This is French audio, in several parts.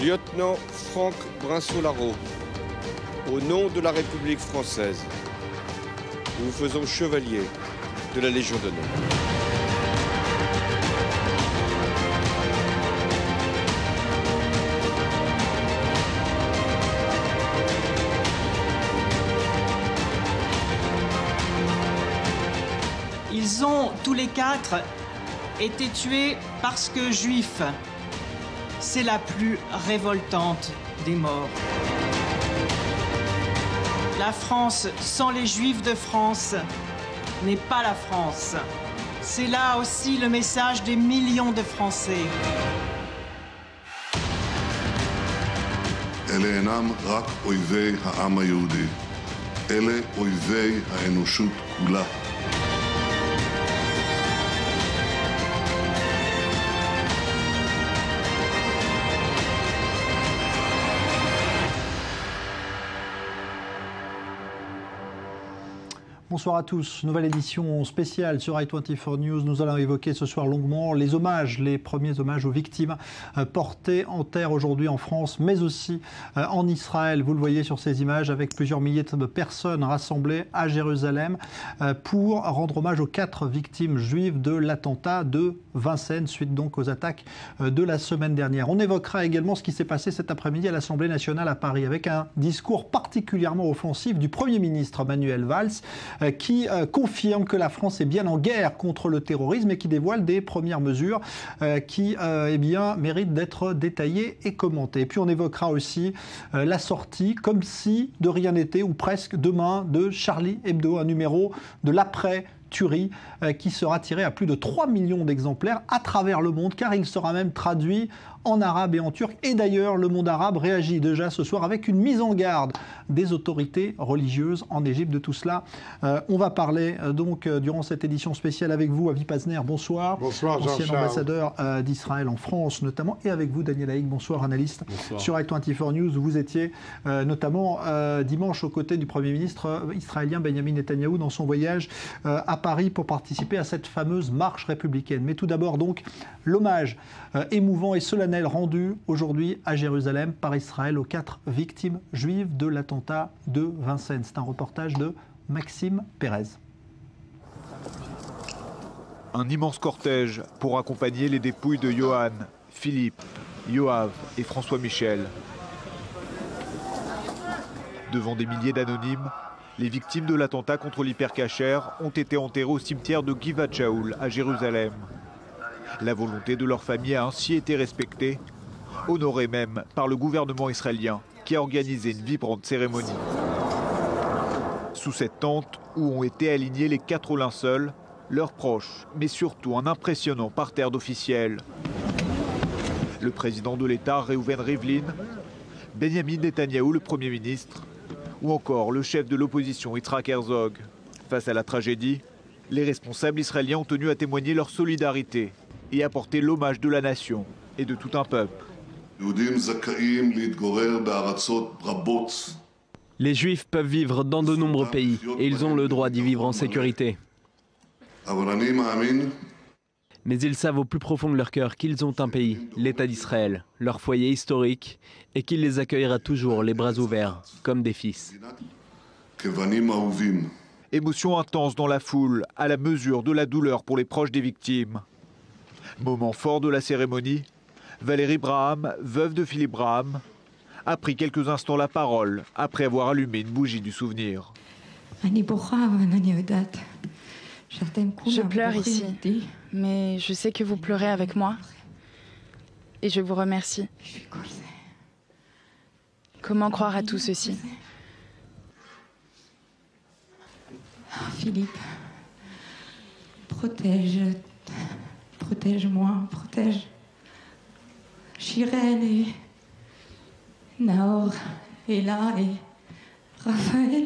Lieutenant Franck Brinceau-Larreau, au nom de la République française, nous vous faisons chevalier de la Légion d'honneur. Ils ont tous les quatre été tués parce que juifs. C'est la plus révoltante des morts. La France sans les Juifs de France n'est pas la France. C'est là aussi le message des millions de Français. אלה אינם רק אויבי העם היהודי, אלה אויבי האנושות כולה. Bonsoir à tous, nouvelle édition spéciale sur i24 News. Nous allons évoquer ce soir longuement les hommages, les premiers hommages aux victimes portés en terre aujourd'hui en France, mais aussi en Israël. Vous le voyez sur ces images avec plusieurs milliers de personnes rassemblées à Jérusalem pour rendre hommage aux 4 victimes juives de l'attentat de Vincennes, suite donc aux attaques de la semaine dernière. On évoquera également ce qui s'est passé cet après-midi à l'Assemblée nationale à Paris avec un discours particulièrement offensif du Premier ministre Manuel Valls qui confirme que la France est bien en guerre contre le terrorisme et qui dévoile des premières mesures qui méritent d'être détaillées et commentées. Et puis on évoquera aussi la sortie, comme si de rien n'était, ou presque demain, de Charlie Hebdo, un numéro de l'après-tuerie qui sera tiré à plus de 3 millions d'exemplaires à travers le monde, car il sera même traduit en arabe et en turc. Et d'ailleurs, le monde arabe réagit déjà ce soir avec une mise en garde des autorités religieuses en Égypte de tout cela. On va parler donc durant cette édition spéciale avec vous, Avi Pazner, bonsoir. Bonsoir, ancien ambassadeur d'Israël en France notamment, et avec vous, Daniel Haïk, bonsoir, analyste sur i24 News. Vous étiez notamment dimanche aux côtés du Premier ministre israélien Benjamin Netanyahou dans son voyage à Paris pour participer à cette fameuse marche républicaine. Mais tout d'abord donc, l'hommage émouvant et solennel rendu aujourd'hui à Jérusalem par Israël aux 4 victimes juives de l'attentat de Vincennes. C'est un reportage de Maxime Pérez. Un immense cortège pour accompagner les dépouilles de Johan, Philippe, Yoav et François Michel. Devant des milliers d'anonymes, les victimes de l'attentat contre l'hypercacher ont été enterrées au cimetière de Givat Shaoul à Jérusalem. La volonté de leur famille a ainsi été respectée, honorée même par le gouvernement israélien qui a organisé une vibrante cérémonie. Sous cette tente où ont été alignés les 4 linceuls, leurs proches, mais surtout un impressionnant parterre d'officiels. Le président de l'État, Reuven Rivlin, Benjamin Netanyahou, le Premier ministre, ou encore le chef de l'opposition, Yitzhak Herzog. Face à la tragédie, les responsables israéliens ont tenu à témoigner leur solidarité et apporter l'hommage de la nation et de tout un peuple. Les Juifs peuvent vivre dans de nombreux pays et ils ont le droit d'y vivre en sécurité. Mais ils savent au plus profond de leur cœur qu'ils ont un pays, l'État d'Israël, leur foyer historique, et qu'il les accueillera toujours les bras ouverts, comme des fils. Émotion intense dans la foule, à la mesure de la douleur pour les proches des victimes. Moment fort de la cérémonie, Valérie Braham, veuve de Philippe Braham, a pris quelques instants la parole après avoir allumé une bougie du souvenir. Je pleure ici, mais je sais que vous pleurez avec moi et je vous remercie. Comment croire à tout ceci? Philippe, protège-moi, protège Chirène et Naor, Ella et Raphaël.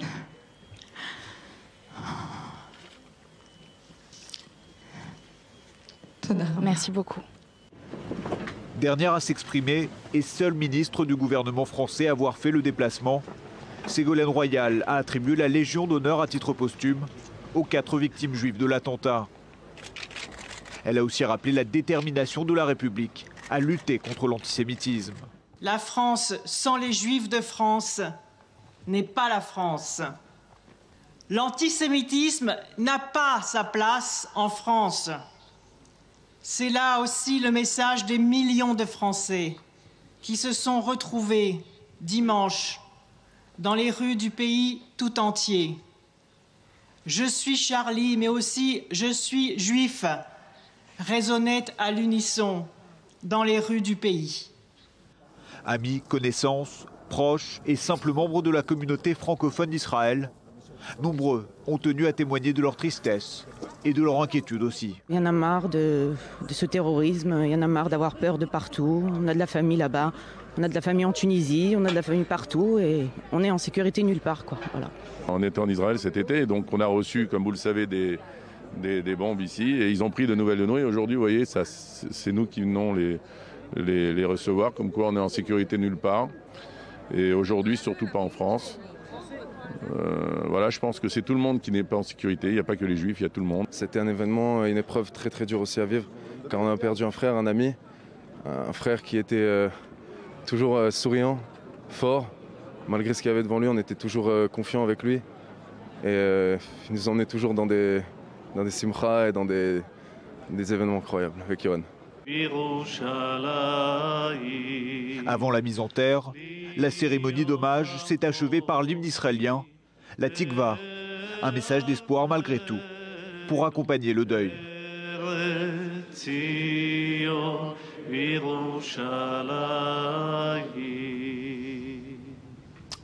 Merci beaucoup. Dernière à s'exprimer et seul ministre du gouvernement français à avoir fait le déplacement, Ségolène Royal a attribué la Légion d'honneur à titre posthume aux 4 victimes juives de l'attentat. Elle a aussi rappelé la détermination de la République à lutter contre l'antisémitisme. La France sans les Juifs de France n'est pas la France. L'antisémitisme n'a pas sa place en France. C'est là aussi le message des millions de Français qui se sont retrouvés dimanche dans les rues du pays tout entier. Je suis Charlie, mais aussi je suis juif, résonnait à l'unisson dans les rues du pays. Amis, connaissances, proches et simples membres de la communauté francophone d'Israël, nombreux ont tenu à témoigner de leur tristesse et de leur inquiétude aussi. Il y en a marre de ce terrorisme, il y en a marre d'avoir peur de partout. On a de la famille là-bas, on a de la famille en Tunisie, on a de la famille partout et on est en sécurité nulle part, quoi. Voilà. On était en Israël cet été, donc on a reçu, comme vous le savez, des bombes ici et ils ont pris de nouvelles de nous. Et aujourd'hui, vous voyez, c'est nous qui venons les recevoir, comme quoi on est en sécurité nulle part. Et aujourd'hui, surtout pas en France. Voilà, je pense que c'est tout le monde qui n'est pas en sécurité. Il n'y a pas que les Juifs, il y a tout le monde. C'était un événement, une épreuve très très dure aussi à vivre, car on a perdu un frère, un ami, un frère qui était toujours souriant, fort. Malgré ce qu'il y avait devant lui, on était toujours confiants avec lui. Et il nous emmenait toujours dans des simchas et dans des événements incroyables avec Yohan. Avant la mise en terre, la cérémonie d'hommage s'est achevée par l'hymne israélien, la Tikva, un message d'espoir malgré tout, pour accompagner le deuil.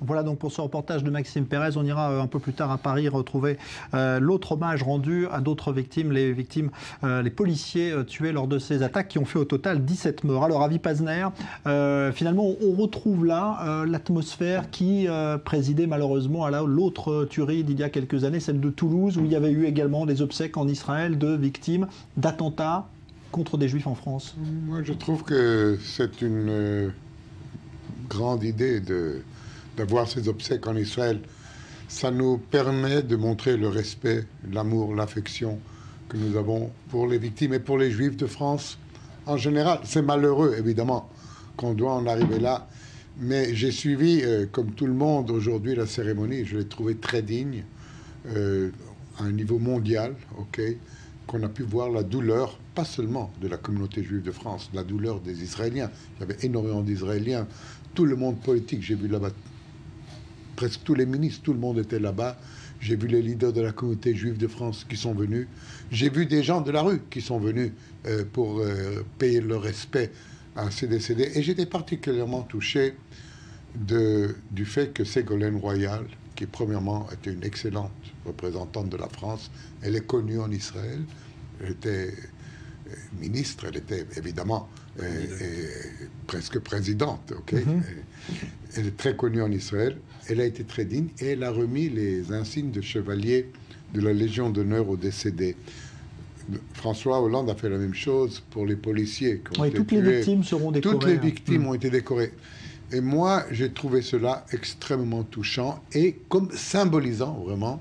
Voilà donc pour ce reportage de Maxime Pérez. On ira un peu plus tard à Paris retrouver l'autre hommage rendu à d'autres victimes, les policiers tués lors de ces attaques qui ont fait au total 17 morts. Alors Avi Pazner, finalement on retrouve là l'atmosphère qui présidait malheureusement à l'autre tuerie d'il y a quelques années, celle de Toulouse, où il y avait eu également des obsèques en Israël de victimes d'attentats contre des Juifs en France. Moi je trouve que c'est une grande idée d'avoir ces obsèques en Israël. Ça nous permet de montrer le respect, l'amour, l'affection que nous avons pour les victimes et pour les Juifs de France en général. C'est malheureux, évidemment, qu'on doit en arriver là. Mais j'ai suivi, comme tout le monde aujourd'hui, la cérémonie. Je l'ai trouvée très digne, à un niveau mondial, qu'on a pu voir la douleur, pas seulement de la communauté juive de France, la douleur des Israéliens. Il y avait énormément d'Israéliens. Tout le monde politique, j'ai vu là-bas, presque tous les ministres, tout le monde était là-bas. J'ai vu les leaders de la communauté juive de France qui sont venus. J'ai vu des gens de la rue qui sont venus pour payer leur respect à ces décédés. Et j'étais particulièrement touché du fait que Ségolène Royal, qui premièrement était une excellente représentante de la France, elle est connue en Israël. Elle était ministre, elle était évidemment presque présidente. Elle est très connue en Israël. Elle a été très digne et elle a remis les insignes de chevalier de la Légion d'honneur aux décédés. François Hollande a fait la même chose pour les policiers qui ont été toutes tués. Les victimes seront décorées. Toutes les victimes ont été décorées. Et moi, j'ai trouvé cela extrêmement touchant et comme symbolisant vraiment,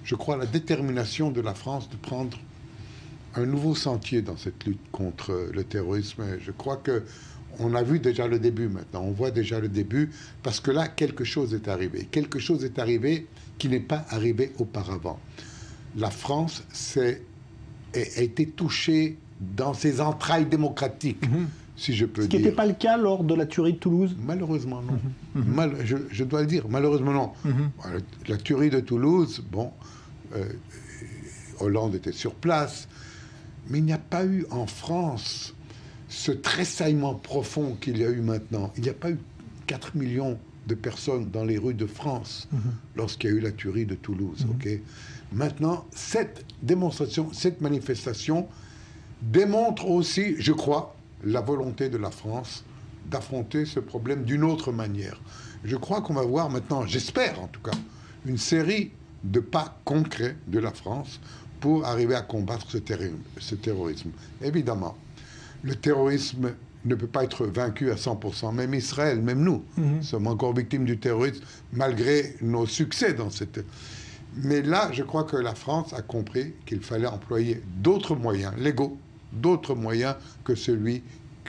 je crois, la détermination de la France de prendre un nouveau sentier dans cette lutte contre le terrorisme. Je crois qu'on a vu déjà le début maintenant. On voit déjà le début parce que là, quelque chose est arrivé. Quelque chose est arrivé qui n'est pas arrivé auparavant. La France a été touchée dans ses entrailles démocratiques, si je peux dire. Ce qui n'était pas le cas lors de la tuerie de Toulouse? Malheureusement, non. Je dois le dire, malheureusement, non. La tuerie de Toulouse, Hollande était sur place, mais il n'y a pas eu en France ce tressaillement profond qu'il y a eu maintenant. Il n'y a pas eu 4 millions de personnes dans les rues de France lorsqu'il y a eu la tuerie de Toulouse. Maintenant, cette démonstration, cette manifestation démontre aussi, je crois, la volonté de la France d'affronter ce problème d'une autre manière. Je crois qu'on va voir maintenant, j'espère en tout cas, une série de pas concrets de la France pour arriver à combattre ce terrorisme. Évidemment, le terrorisme ne peut pas être vaincu à 100%. Même Israël, même nous, sommes encore victimes du terrorisme, malgré nos succès dans cette... Mais là, je crois que la France a compris qu'il fallait employer d'autres moyens légaux, d'autres moyens que celui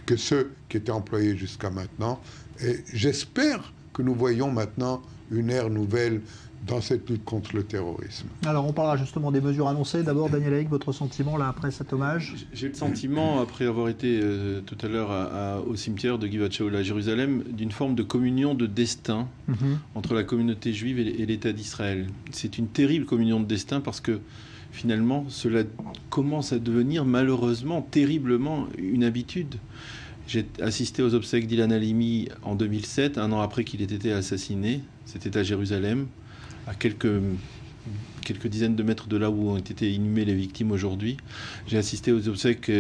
que ceux qui étaient employés jusqu'à maintenant. Et j'espère que nous voyons maintenant une ère nouvelle dans cette lutte contre le terrorisme. Alors on parlera justement des mesures annoncées. D'abord, Daniel Haïk, votre sentiment là après cet hommage? J'ai le sentiment, après avoir été tout à l'heure au cimetière de Givat Shaul à Jérusalem, d'une forme de communion de destin entre la communauté juive et l'État d'Israël. C'est une terrible communion de destin parce que finalement cela commence à devenir malheureusement, terriblement une habitude. J'ai assisté aux obsèques d'Ilan Halimi en 2007, un an après qu'il ait été assassiné. C'était à Jérusalem, à quelques dizaines de mètres de là où ont été inhumées les victimes aujourd'hui. J'ai assisté aux obsèques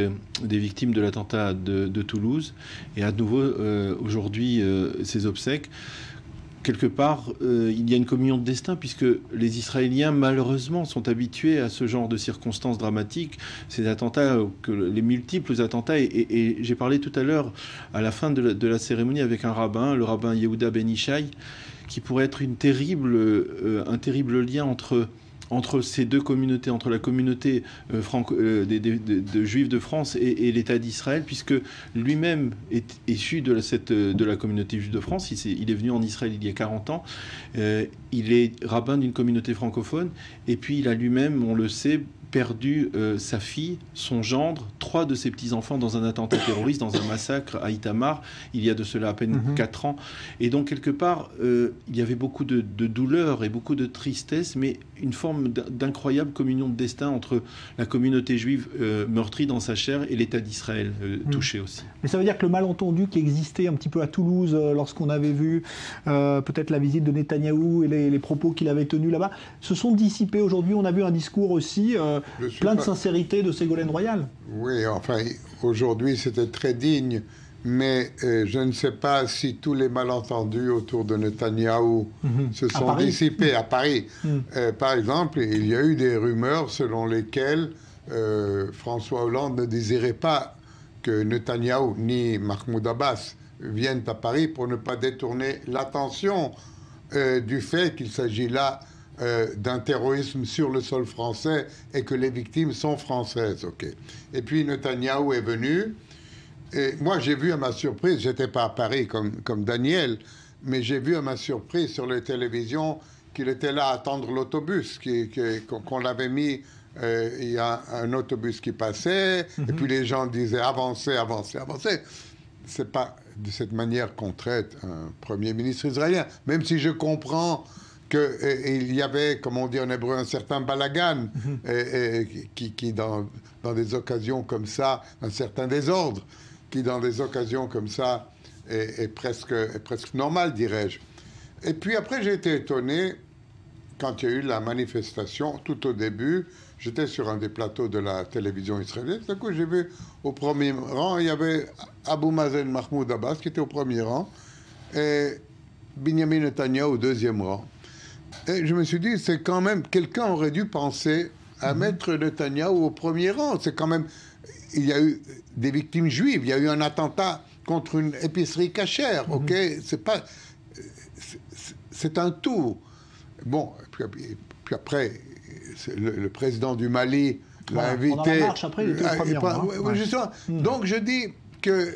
des victimes de l'attentat de Toulouse. Et à nouveau, aujourd'hui, ces obsèques, quelque part, il y a une communion de destin, puisque les Israéliens, malheureusement, sont habitués à ce genre de circonstances dramatiques, ces attentats, les multiples attentats. Et j'ai parlé tout à l'heure, à la fin de la cérémonie, avec un rabbin, le rabbin Yehuda Ben Ishai, qui pourrait être un terrible lien entre ces deux communautés, entre la communauté de juifs de France et l'État d'Israël, puisque lui-même est issu de la communauté juive de France. Il est venu en Israël il y a 40 ans. Il est rabbin d'une communauté francophone. Et puis il a lui-même, on le sait, perdu sa fille, son gendre, 3 de ses petits-enfants dans un attentat terroriste, dans un massacre à Itamar, il y a de cela à peine 4 ans. Et donc, quelque part, il y avait beaucoup de douleur et beaucoup de tristesse, mais une forme d'incroyable communion de destin entre la communauté juive meurtrie dans sa chair et l'État d'Israël touché aussi. Mais ça veut dire que le malentendu qui existait un petit peu à Toulouse lorsqu'on avait vu peut-être la visite de Netanyahou et les propos qu'il avait tenus là-bas, se sont dissipés aujourd'hui. On a vu un discours aussi plein de sincérité de Ségolène Royal. Oui, enfin, aujourd'hui c'était très digne, mais je ne sais pas si tous les malentendus autour de Netanyahou se sont dissipés à Paris. Par exemple, il y a eu des rumeurs selon lesquelles François Hollande ne désirait pas que Netanyahou ni Mahmoud Abbas viennent à Paris pour ne pas détourner l'attention du fait qu'il s'agit là d'un terrorisme sur le sol français et que les victimes sont françaises. Et puis Netanyahou est venu. Et moi, j'ai vu à ma surprise, j'étais pas à Paris comme Daniel, mais j'ai vu à ma surprise sur les télévisions qu'il était là à attendre l'autobus, qu'on l'avait mis. Il y a un autobus qui passait, et puis les gens disaient avancez, avancez, avancez. C'est pas de cette manière qu'on traite un Premier ministre israélien, même si je comprends qu'il y avait, comme on dit en hébreu, un certain balagan qui dans des occasions comme ça, un certain désordre, qui dans des occasions comme ça est presque normal, dirais-je. Et puis après, j'ai été étonné quand il y a eu la manifestation, tout au début, j'étais sur un des plateaux de la télévision israélienne, tout à coup j'ai vu au premier rang, il y avait Abou Mazen Mahmoud Abbas qui était au premier rang, et Benjamin Netanyahu au deuxième rang. Et je me suis dit, c'est quand même, quelqu'un aurait dû penser à mettre Netanyahou au premier rang. C'est quand même, il y a eu des victimes juives, il y a eu un attentat contre une épicerie cachère, c'est pas, c'est un tout. Bon, puis après, le président du Mali l'a invité. Pendant la marche, après, il était au premier rang. Donc je dis que,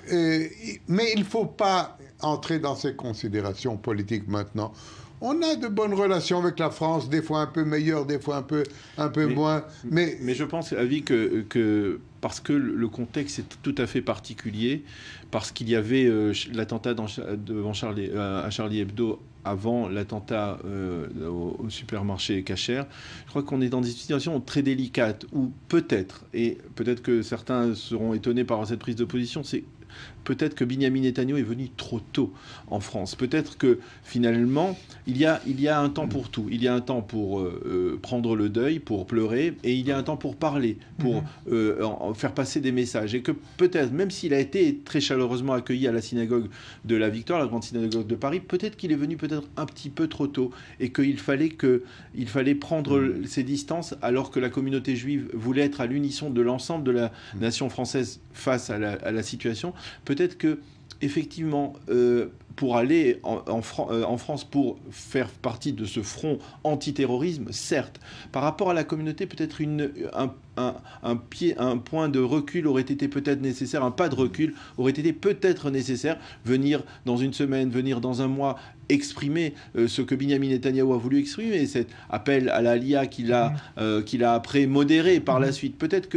mais il ne faut pas entrer dans ces considérations politiques maintenant. On a de bonnes relations avec la France, des fois un peu meilleures, des fois un peu moins. Mais je pense, Avi, que parce que le contexte est tout à fait particulier, parce qu'il y avait l'attentat à Charlie Hebdo avant l'attentat au supermarché Cacher, je crois qu'on est dans des situations très délicates où peut-être que certains seront étonnés par cette prise de position, c'est peut-être que Benjamin Netanyahou est venu trop tôt en France. Peut-être que finalement, il y a un temps pour tout. Il y a un temps pour prendre le deuil, pour pleurer, et il y a un temps pour parler, pour faire passer des messages. Et que peut-être, même s'il a été très chaleureusement accueilli à la synagogue de la Victoire, la grande synagogue de Paris, peut-être qu'il est venu peut-être un petit peu trop tôt, et qu'il fallait prendre ses distances, alors que la communauté juive voulait être à l'unisson de l'ensemble de la nation française face à la situation. Peut-être que effectivement, pour aller en France, pour faire partie de ce front antiterrorisme, certes. Par rapport à la communauté, peut-être un point de recul aurait été peut-être nécessaire, un pas de recul aurait été peut-être nécessaire. Venir dans une semaine, venir dans un mois, exprimer ce que Benyamin Netanyahou a voulu exprimer, cet appel à l'Aliyah qu'il a après modéré par la suite. Peut-être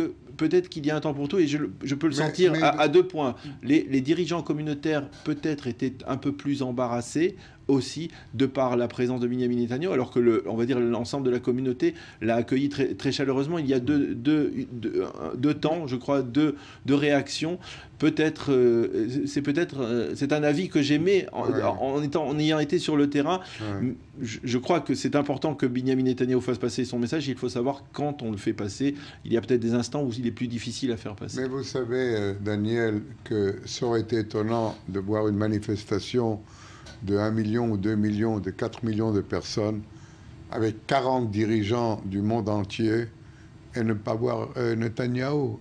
qu'il y a un temps pour tout, et je peux le sentir à 2 points. Les dirigeants communautaires peut-être étaient un peu plus embarrassés aussi de par la présence de Benyamin Netanyahou, alors que on va dire l'ensemble de la communauté l'a accueilli très, très chaleureusement. Il y a deux temps, je crois, deux réactions. Peut-être, c'est un avis que j'émets en ayant été sur le terrain. Ouais. Je crois que c'est important que Benyamin Netanyahou fasse passer son message. Il faut savoir quand on le fait passer. Il y a peut-être des instants où il est plus difficile à faire passer. Mais vous savez, Daniel, que ça aurait été étonnant de voir une manifestation de 1 million ou 2 millions, de 4 millions de personnes, avec 40 dirigeants du monde entier, et ne pas voir Netanyahou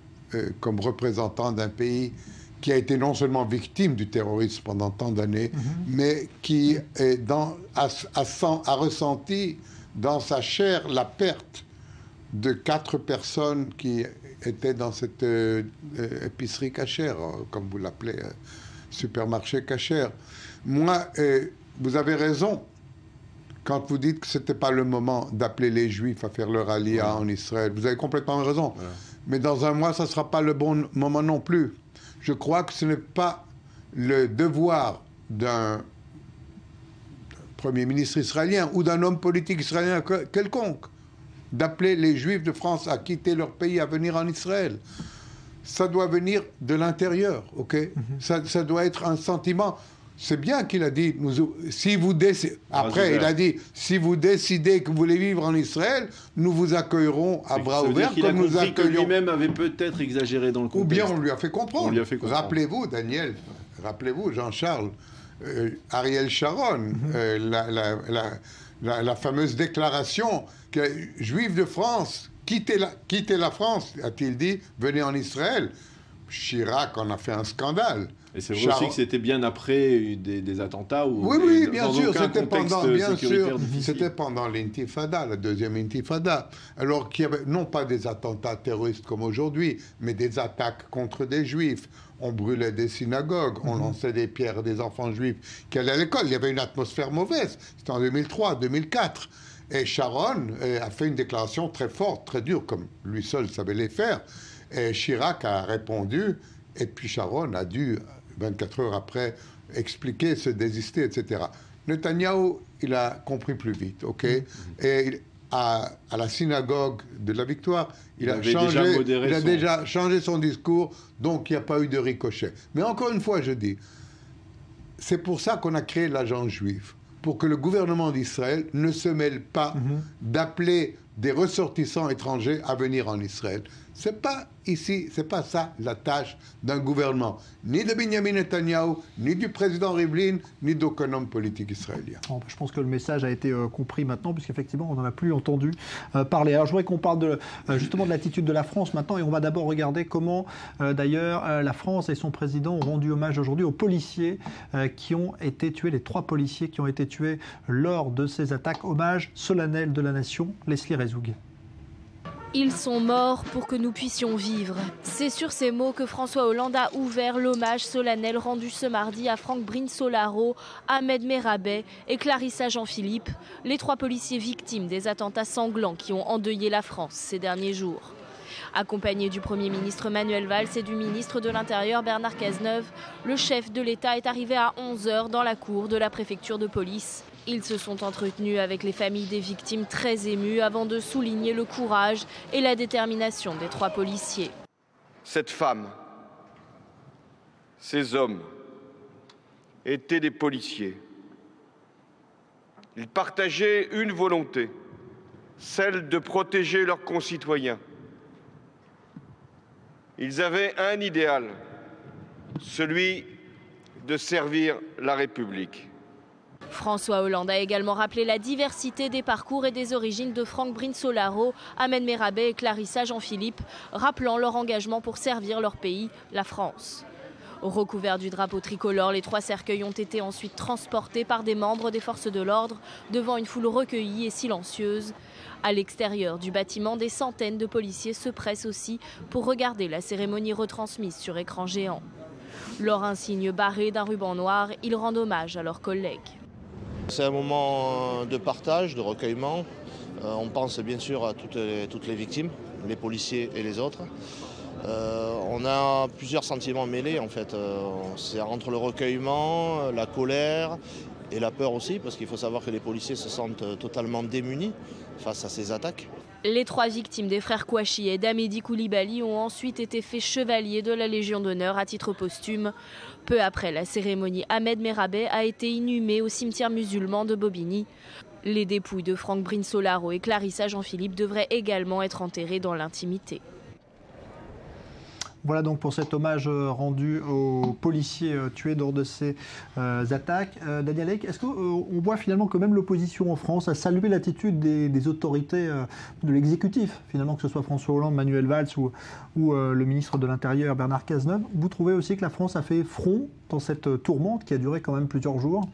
comme représentant d'un pays qui a été non seulement victime du terrorisme pendant tant d'années, mais qui a ressenti dans sa chair la perte de 4 personnes qui étaient dans cette épicerie cachère, comme vous l'appelez, supermarché cachère. Moi, vous avez raison quand vous dites que ce n'était pas le moment d'appeler les Juifs à faire leur aliyah en Israël. Vous avez complètement raison. Ouais. Mais dans un mois, ça ne sera pas le bon moment non plus. Je crois que ce n'est pas le devoir d'un Premier ministre israélien ou d'un homme politique israélien quelconque d'appeler les Juifs de France à quitter leur pays, à venir en Israël. Ça doit venir de l'intérieur, ok ? Ça doit être un sentiment. C'est bien qu'il a dit, si vous il a dit, si vous décidez que vous voulez vivre en Israël, nous vous accueillerons à bras ouverts, comme nous accueillons. Que lui-même avait peut-être exagéré dans le contexte. Ou bien on lui a fait comprendre. Rappelez-vous, Daniel, rappelez-vous, Jean-Charles, Ariel Sharon, la fameuse déclaration que Juifs de France, quittez la France, a-t-il dit, venez en Israël. Chirac en a fait un scandale. Et c'est vrai aussi que c'était bien après des attentats. Oui, bien sûr, c'était pendant l'intifada, la deuxième intifada. Alors qu'il y avait non pas des attentats terroristes comme aujourd'hui, mais des attaques contre des juifs. On brûlait des synagogues, on lançait des pierres à des enfants juifs qui allaient à l'école. Il y avait une atmosphère mauvaise. C'était en 2003, 2004. Et Sharon a fait une déclaration très forte, très dure, comme lui seul savait les faire. Et Chirac a répondu, et puis Sharon a dû, 24 heures après, expliquer, se désister, etc. Netanyahou, il a compris plus vite, ok ? Et à la synagogue de la Victoire, il a déjà changé son discours, donc il n'y a pas eu de ricochet. Mais encore une fois, je dis, c'est pour ça qu'on a créé l'agence juive, pour que le gouvernement d'Israël ne se mêle pas d'appeler des ressortissants étrangers à venir en Israël. C'est pas ça la tâche d'un gouvernement, ni de Benyamin Netanyahou, ni du président Rivlin, ni d'aucun homme politique israélien. Bon, je pense que le message a été compris maintenant, puisqu'effectivement, on n'en a plus entendu parler. Alors, je voudrais qu'on parle justement de l'attitude de la France maintenant, et on va d'abord regarder comment, d'ailleurs, la France et son président ont rendu hommage aujourd'hui aux policiers qui ont été tués, les 3 policiers qui ont été tués lors de ces attaques. Hommage solennel de la nation, Leslie Rezoug. Ils sont morts pour que nous puissions vivre. C'est sur ces mots que François Hollande a ouvert l'hommage solennel rendu ce mardi à Franck Brinsolaro, Ahmed Merabet et Clarissa Jean-Philippe, les 3 policiers victimes des attentats sanglants qui ont endeuillé la France ces derniers jours. Accompagné du Premier ministre Manuel Valls et du ministre de l'Intérieur Bernard Cazeneuve, le chef de l'État est arrivé à 11h dans la cour de la préfecture de police. Ils se sont entretenus avec les familles des victimes très émues avant de souligner le courage et la détermination des 3 policiers. Cette femme, ces hommes étaient des policiers. Ils partageaient une volonté, celle de protéger leurs concitoyens. Ils avaient un idéal, celui de servir la République. François Hollande a également rappelé la diversité des parcours et des origines de Franck Brinsolaro, Ahmed Merabet et Clarissa Jean-Philippe, rappelant leur engagement pour servir leur pays, la France. Recouverts du drapeau tricolore, les 3 cercueils ont été ensuite transportés par des membres des forces de l'ordre devant une foule recueillie et silencieuse. À l'extérieur du bâtiment, des centaines de policiers se pressent aussi pour regarder la cérémonie retransmise sur écran géant. Leur insigne barré d'un ruban noir, ils rendent hommage à leurs collègues. C'est un moment de partage, de recueillement. On pense bien sûr à toutes les victimes, les policiers et les autres. On a plusieurs sentiments mêlés en fait. C'est entre le recueillement, la colère et la peur aussi, parce qu'il faut savoir que les policiers se sentent totalement démunis face à ces attaques. Les 3 victimes des frères Kouachi et d'Amédi Koulibaly ont ensuite été faits chevaliers de la Légion d'honneur à titre posthume. Peu après la cérémonie, Ahmed Merabet a été inhumé au cimetière musulman de Bobigny. Les dépouilles de Franck Brinsolaro et Clarissa Jean-Philippe devraient également être enterrées dans l'intimité. Voilà donc pour cet hommage rendu aux policiers tués lors de ces attaques. Daniel Ek, est-ce qu'on voit finalement que même l'opposition en France a salué l'attitude des autorités de l'exécutif, finalement, que ce soit François Hollande, Manuel Valls ou le ministre de l'Intérieur Bernard Cazeneuve? Vous trouvez aussi que la France a fait front dans cette tourmente qui a duré quand même plusieurs jours?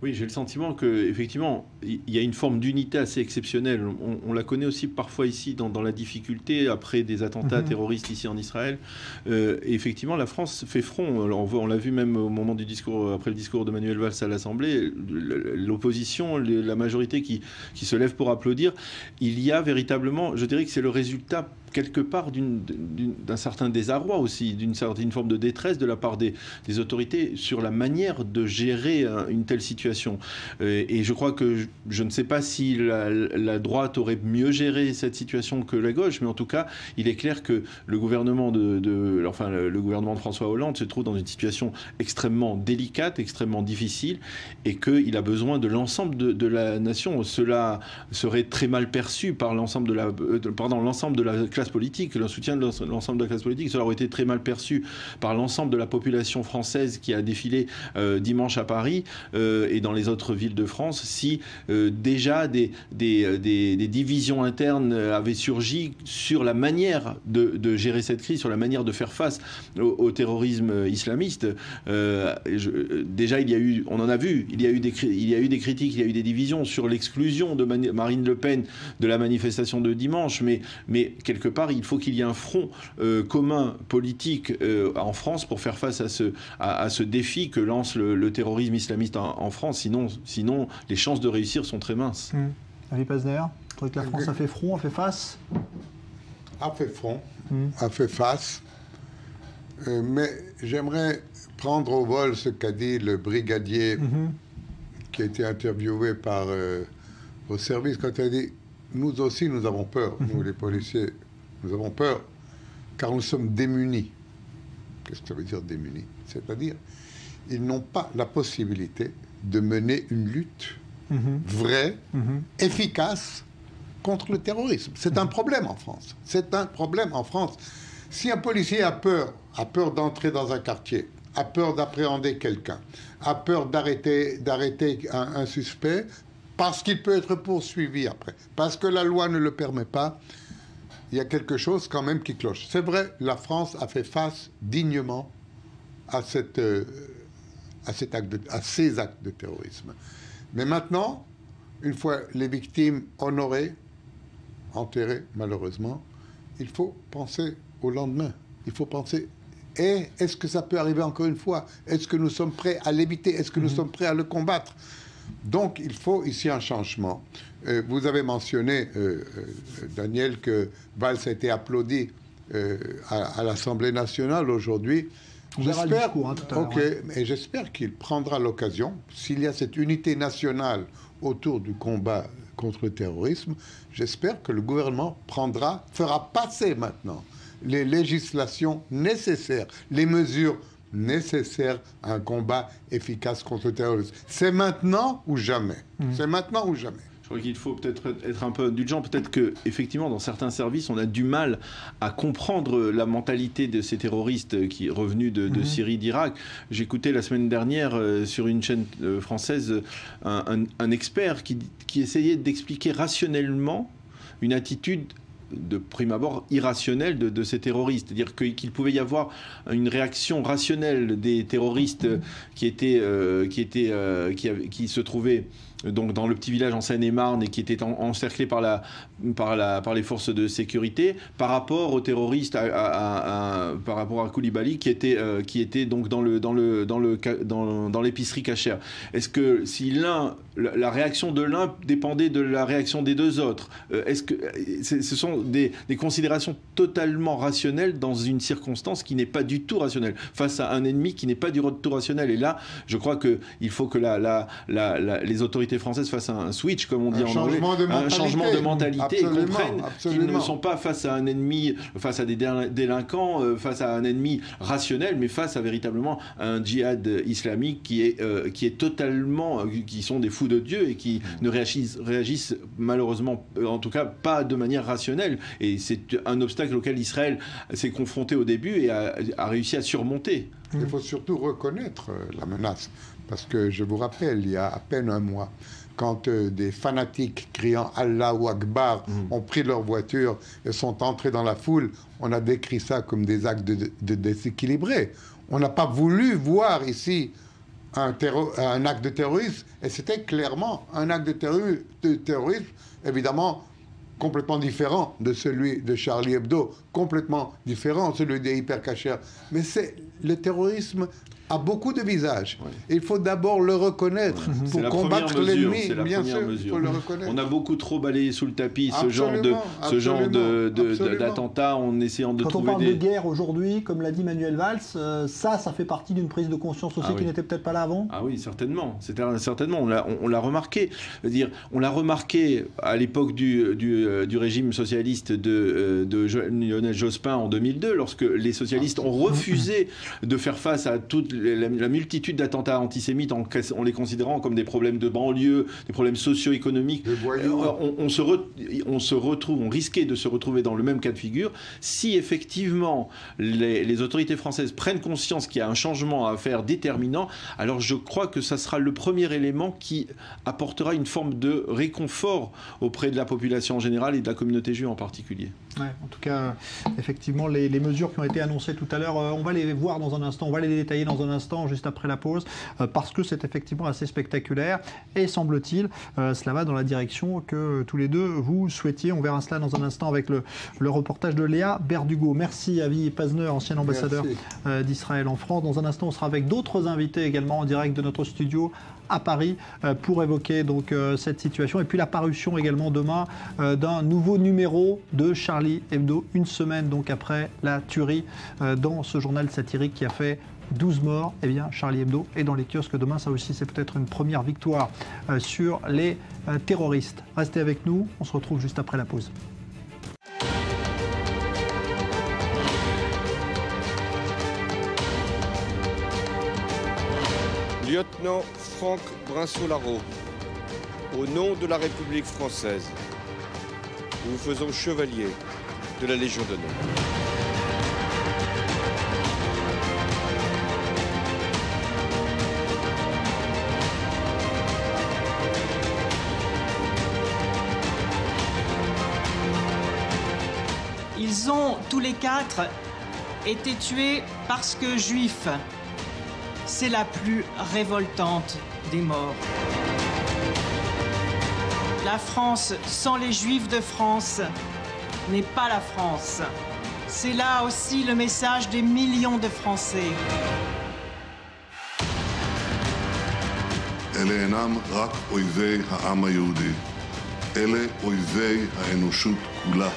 Oui, j'ai le sentiment qu'effectivement, il y a une forme d'unité assez exceptionnelle. On la connaît aussi parfois ici dans la difficulté après des attentats terroristes ici en Israël. Et effectivement, la France fait front. On l'a vu même au moment du discours, après le discours de Manuel Valls à l'Assemblée, l'opposition, la majorité qui se lève pour applaudir. Il y a véritablement, je dirais que c'est le résultat quelque part d'un certain désarroi aussi, d'une certaine forme de détresse de la part des autorités sur la manière de gérer une telle situation. Et je crois que je ne sais pas si la droite aurait mieux géré cette situation que la gauche, mais en tout cas, il est clair que le gouvernement le gouvernement de François Hollande se trouve dans une situation extrêmement délicate, extrêmement difficile, et qu'il a besoin de l'ensemble de la nation. Cela serait très mal perçu par l'ensemble de la classe politique, le soutien de l'ensemble de la classe politique. Cela aurait été très mal perçu par l'ensemble de la population française qui a défilé dimanche à Paris et dans les autres villes de France si déjà des divisions internes avaient surgi sur la manière de gérer cette crise, sur la manière de faire face au terrorisme islamiste. Déjà, on en a vu, il y a eu des critiques, il y a eu des divisions sur l'exclusion de Marine Le Pen de la manifestation de dimanche, mais quelque part, il faut qu'il y ait un front commun politique en France pour faire face à ce défi que lance le terrorisme islamiste en France. Sinon, les chances de réussir sont très minces. Avi Pazner, vous trouvez que la France a fait front, a fait face? A fait front, a fait face. Mais j'aimerais prendre au vol ce qu'a dit le brigadier qui a été interviewé par vos services quand il a dit « Nous aussi, nous avons peur, nous les policiers, nous avons peur, car nous sommes démunis. » Qu'est-ce que ça veut dire démunis? C'est-à-dire, ils n'ont pas la possibilité de mener une lutte vraie, efficace contre le terrorisme. C'est un problème en France. C'est un problème en France. Si un policier a peur d'entrer dans un quartier, a peur d'appréhender quelqu'un, a peur d'arrêter un suspect, parce qu'il peut être poursuivi après, parce que la loi ne le permet pas, il y a quelque chose quand même qui cloche. C'est vrai, la France a fait face dignement à ces actes de terrorisme. Mais maintenant, une fois les victimes honorées, enterrées malheureusement, il faut penser au lendemain. Il faut penser, est-ce que ça peut arriver encore une fois? Est-ce que nous sommes prêts à l'éviter? Est-ce que nous sommes prêts à le combattre? Donc, il faut ici un changement. Vous avez mentionné, Daniel, que Valls a été applaudi à l'Assemblée nationale aujourd'hui. J'espère, et j'espère qu'il prendra l'occasion, s'il y a cette unité nationale autour du combat contre le terrorisme, j'espère que le gouvernement fera passer maintenant les législations nécessaires, les mesures nécessaires à un combat efficace contre le terrorisme. C'est maintenant ou jamais. C'est maintenant ou jamais. Je crois qu'il faut peut-être être un peu indulgent. Peut-être qu'effectivement, dans certains services, on a du mal à comprendre la mentalité de ces terroristes qui revenus de Syrie, d'Irak. J'écoutais la semaine dernière sur une chaîne française un expert qui essayait d'expliquer rationnellement une attitude de prime abord irrationnelle de ces terroristes. C'est-à-dire qu'il pouvait y avoir une réaction rationnelle des terroristes qui se trouvaient donc dans le petit village en Seine-et-Marne et qui était encerclé par les forces de sécurité, par rapport aux terroristes, par rapport à Koulibaly qui était donc dans l'épicerie cachère. Est-ce que si la réaction de l'un dépendait de la réaction des deux autres, est-ce que ce sont des considérations totalement rationnelles dans une circonstance qui n'est pas du tout rationnelle, face à un ennemi qui n'est pas du tout rationnel? Et là, je crois qu'il faut que les autorités françaises fassent un switch, comme on dit en anglais, un changement de mentalité, et comprennent qu'ils ne sont pas face à un ennemi, face à des délinquants, face à un ennemi rationnel, mais face à véritablement un djihad islamique qui sont des fous de Dieu et qui ne réagissent malheureusement, en tout cas pas de manière rationnelle. Et c'est un obstacle auquel Israël s'est confronté au début et a réussi à surmonter. Il faut surtout reconnaître la menace. Parce que je vous rappelle, il y a à peine un mois, quand des fanatiques criant Allahu Akbar ont pris leur voiture et sont entrés dans la foule, on a décrit ça comme des actes de déséquilibrés. On n'a pas voulu voir ici un acte de terrorisme, et c'était clairement un acte de terrorisme, évidemment complètement différent de celui de Charlie Hebdo, complètement différent de celui des hypercachers. Mais c'est le terrorisme a beaucoup de visages. Oui. Il faut d'abord le reconnaître pour combattre l'ennemi. Bien sûr, il faut le reconnaître. On a beaucoup trop balayé sous le tapis ce genre d'attentat en essayant de trouver Quand on parle de guerre aujourd'hui, comme l'a dit Manuel Valls, ça fait partie d'une prise de conscience aussi qui n'était peut-être pas là avant. Ah oui, certainement. Certainement, on l'a remarqué. On l'a remarqué à l'époque du régime socialiste de Lionel Jospin en 2002, lorsque les socialistes ont refusé de faire face à toute la multitude d'attentats antisémites en les considérant comme des problèmes de banlieue, des problèmes socio-économiques. On risquait de se retrouver dans le même cas de figure si effectivement les autorités françaises prennent conscience qu'il y a un changement à faire déterminant. Alors je crois que ça sera le premier élément qui apportera une forme de réconfort auprès de la population en général et de la communauté juive en particulier. Ouais, en tout cas, effectivement, les mesures qui ont été annoncées tout à l'heure, on va les voir dans un instant, on va les détailler dans un instant, juste après la pause, parce que c'est effectivement assez spectaculaire et semble-t-il, cela va dans la direction que tous les deux vous souhaitiez. On verra cela dans un instant avec le reportage de Léa Berdugo. Merci Avi Pazner, ancien ambassadeur d'Israël en France. Dans un instant, on sera avec d'autres invités également en direct de notre studio à Paris pour évoquer donc cette situation et puis la parution également demain d'un nouveau numéro de Charlie Hebdo, une semaine donc après la tuerie dans ce journal satirique qui a fait 12 morts. Eh bien, Charlie Hebdo est dans les kiosques demain. Ça aussi, c'est peut-être une première victoire sur les terroristes. Restez avec nous, on se retrouve juste après la pause. Lieutenant Franck Brinsault-Larreau, au nom de la République française, nous vous faisons chevalier de la Légion d'honneur. Ils ont tous les quatre été tués parce que juifs. C'est la plus révoltante des morts. La France sans les Juifs de France n'est pas la France. C'est là aussi le message des millions de Français. אלה אינם רק אויבי העם היהודי, אלה אויבי האנושות כולה.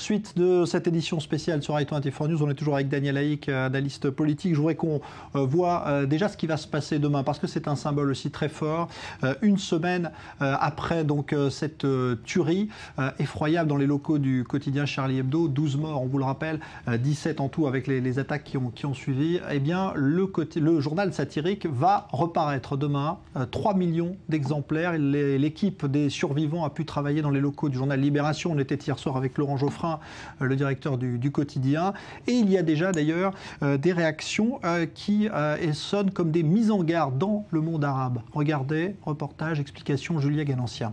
Suite de cette édition spéciale sur i24 News, on est toujours avec Daniel Haïk, analyste politique. Je voudrais qu'on voit déjà ce qui va se passer demain, parce que c'est un symbole aussi très fort. Une semaine après donc cette tuerie effroyable dans les locaux du quotidien Charlie Hebdo, 12 morts, on vous le rappelle, 17 en tout avec les attaques qui ont suivi. Eh bien, le journal satirique va reparaître demain, 3 millions d'exemplaires. L'équipe des survivants a pu travailler dans les locaux du journal Libération. On était hier soir avec Laurent Geoffrin Bernard, le directeur du quotidien. Et il y a déjà d'ailleurs des réactions qui sonnent comme des mises en garde dans le monde arabe. Regardez, reportage, explication, Julia Ganancia.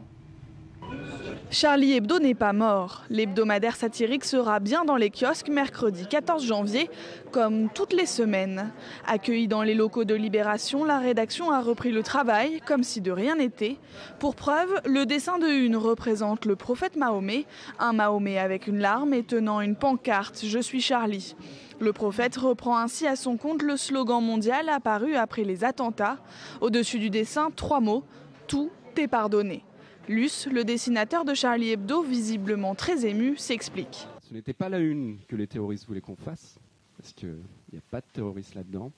Charlie Hebdo n'est pas mort. L'hebdomadaire satirique sera bien dans les kiosques mercredi 14 janvier, comme toutes les semaines. Accueillie dans les locaux de Libération, la rédaction a repris le travail, comme si de rien n'était. Pour preuve, le dessin de une représente le prophète Mahomet, un Mahomet avec une larme et tenant une pancarte « Je suis Charlie ». Le prophète reprend ainsi à son compte le slogan mondial apparu après les attentats. Au-dessus du dessin, 3 mots « Tout est pardonné ». Luce, le dessinateur de Charlie Hebdo, visiblement très ému, s'explique. Ce n'était pas la une que les terroristes voulaient qu'on fasse, parce qu'il n'y a pas de terroristes là-dedans.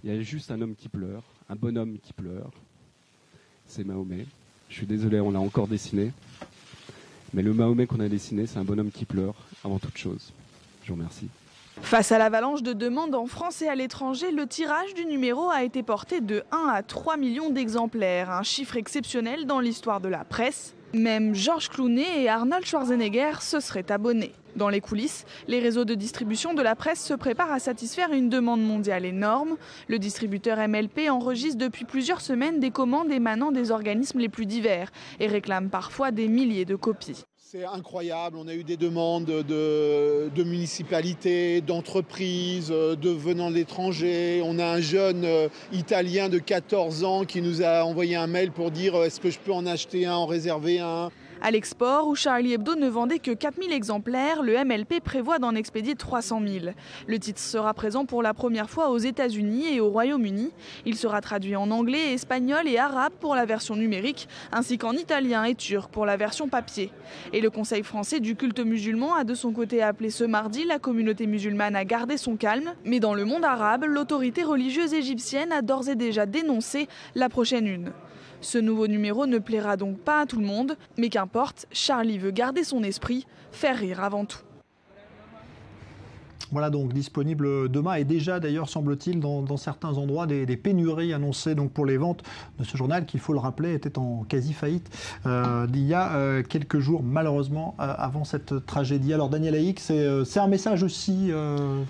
Il y a juste un homme qui pleure, un bonhomme qui pleure. C'est Mahomet. Je suis désolé, on l'a encore dessiné. Mais le Mahomet qu'on a dessiné, c'est un bonhomme qui pleure avant toute chose. Je vous remercie. Face à l'avalanche de demandes en France et à l'étranger, le tirage du numéro a été porté de 1 à 3 millions d'exemplaires, un chiffre exceptionnel dans l'histoire de la presse. Même George Clooney et Arnold Schwarzenegger se seraient abonnés. Dans les coulisses, les réseaux de distribution de la presse se préparent à satisfaire une demande mondiale énorme. Le distributeur MLP enregistre depuis plusieurs semaines des commandes émanant des organismes les plus divers et réclame parfois des milliers de copies. C'est incroyable, on a eu des demandes de municipalités, d'entreprises, de venant de l'étranger. On a un jeune Italien de 14 ans qui nous a envoyé un mail pour dire est-ce que je peux en acheter un, en réserver un. À l'export, où Charlie Hebdo ne vendait que 4000 exemplaires, le MLP prévoit d'en expédier 300 000. Le titre sera présent pour la première fois aux États-Unis et au Royaume-Uni. Il sera traduit en anglais, espagnol et arabe pour la version numérique, ainsi qu'en italien et turc pour la version papier. Et le Conseil français du culte musulman a de son côté appelé ce mardi la communauté musulmane à garder son calme. Mais dans le monde arabe, l'autorité religieuse égyptienne a d'ores et déjà dénoncé la prochaine une. Ce nouveau numéro ne plaira donc pas à tout le monde, mais qu'importe, Charlie veut garder son esprit, faire rire avant tout. Voilà donc disponible demain et déjà d'ailleurs semble-t-il dans certains endroits des pénuries annoncées donc pour les ventes de ce journal qui, il faut le rappeler, était en quasi-faillite il y a quelques jours malheureusement avant cette tragédie. Alors Daniel Haïk, c'est un message aussi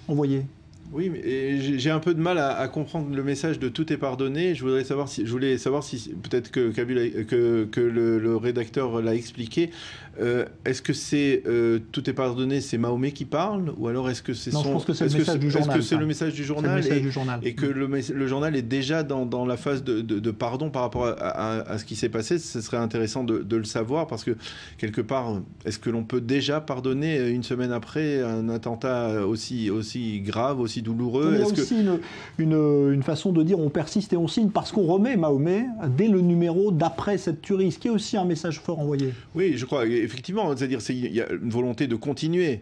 envoyé. Oui, mais j'ai un peu de mal à comprendre le message de tout est pardonné. Je voulais savoir si peut-être que le rédacteur l'a expliqué. Est-ce que c'est tout est pardonné, c'est Mahomet qui parle, ou alors est-ce que c'est je pense que c'est le message du journal. Est-ce que c'est le message du journal et que le journal est déjà dans la phase de pardon par rapport à ce qui s'est passé? Ce serait intéressant de le savoir parce que quelque part, est-ce que l'on peut déjà pardonner une semaine après un attentat aussi grave, aussi douloureux? Il y a aussi une façon de dire on persiste et on signe parce qu'on remet Mahomet dès le numéro d'après cette tuerie, ce qui est aussi un message fort envoyé. Oui, je crois, effectivement, c'est-à-dire il y a une volonté de continuer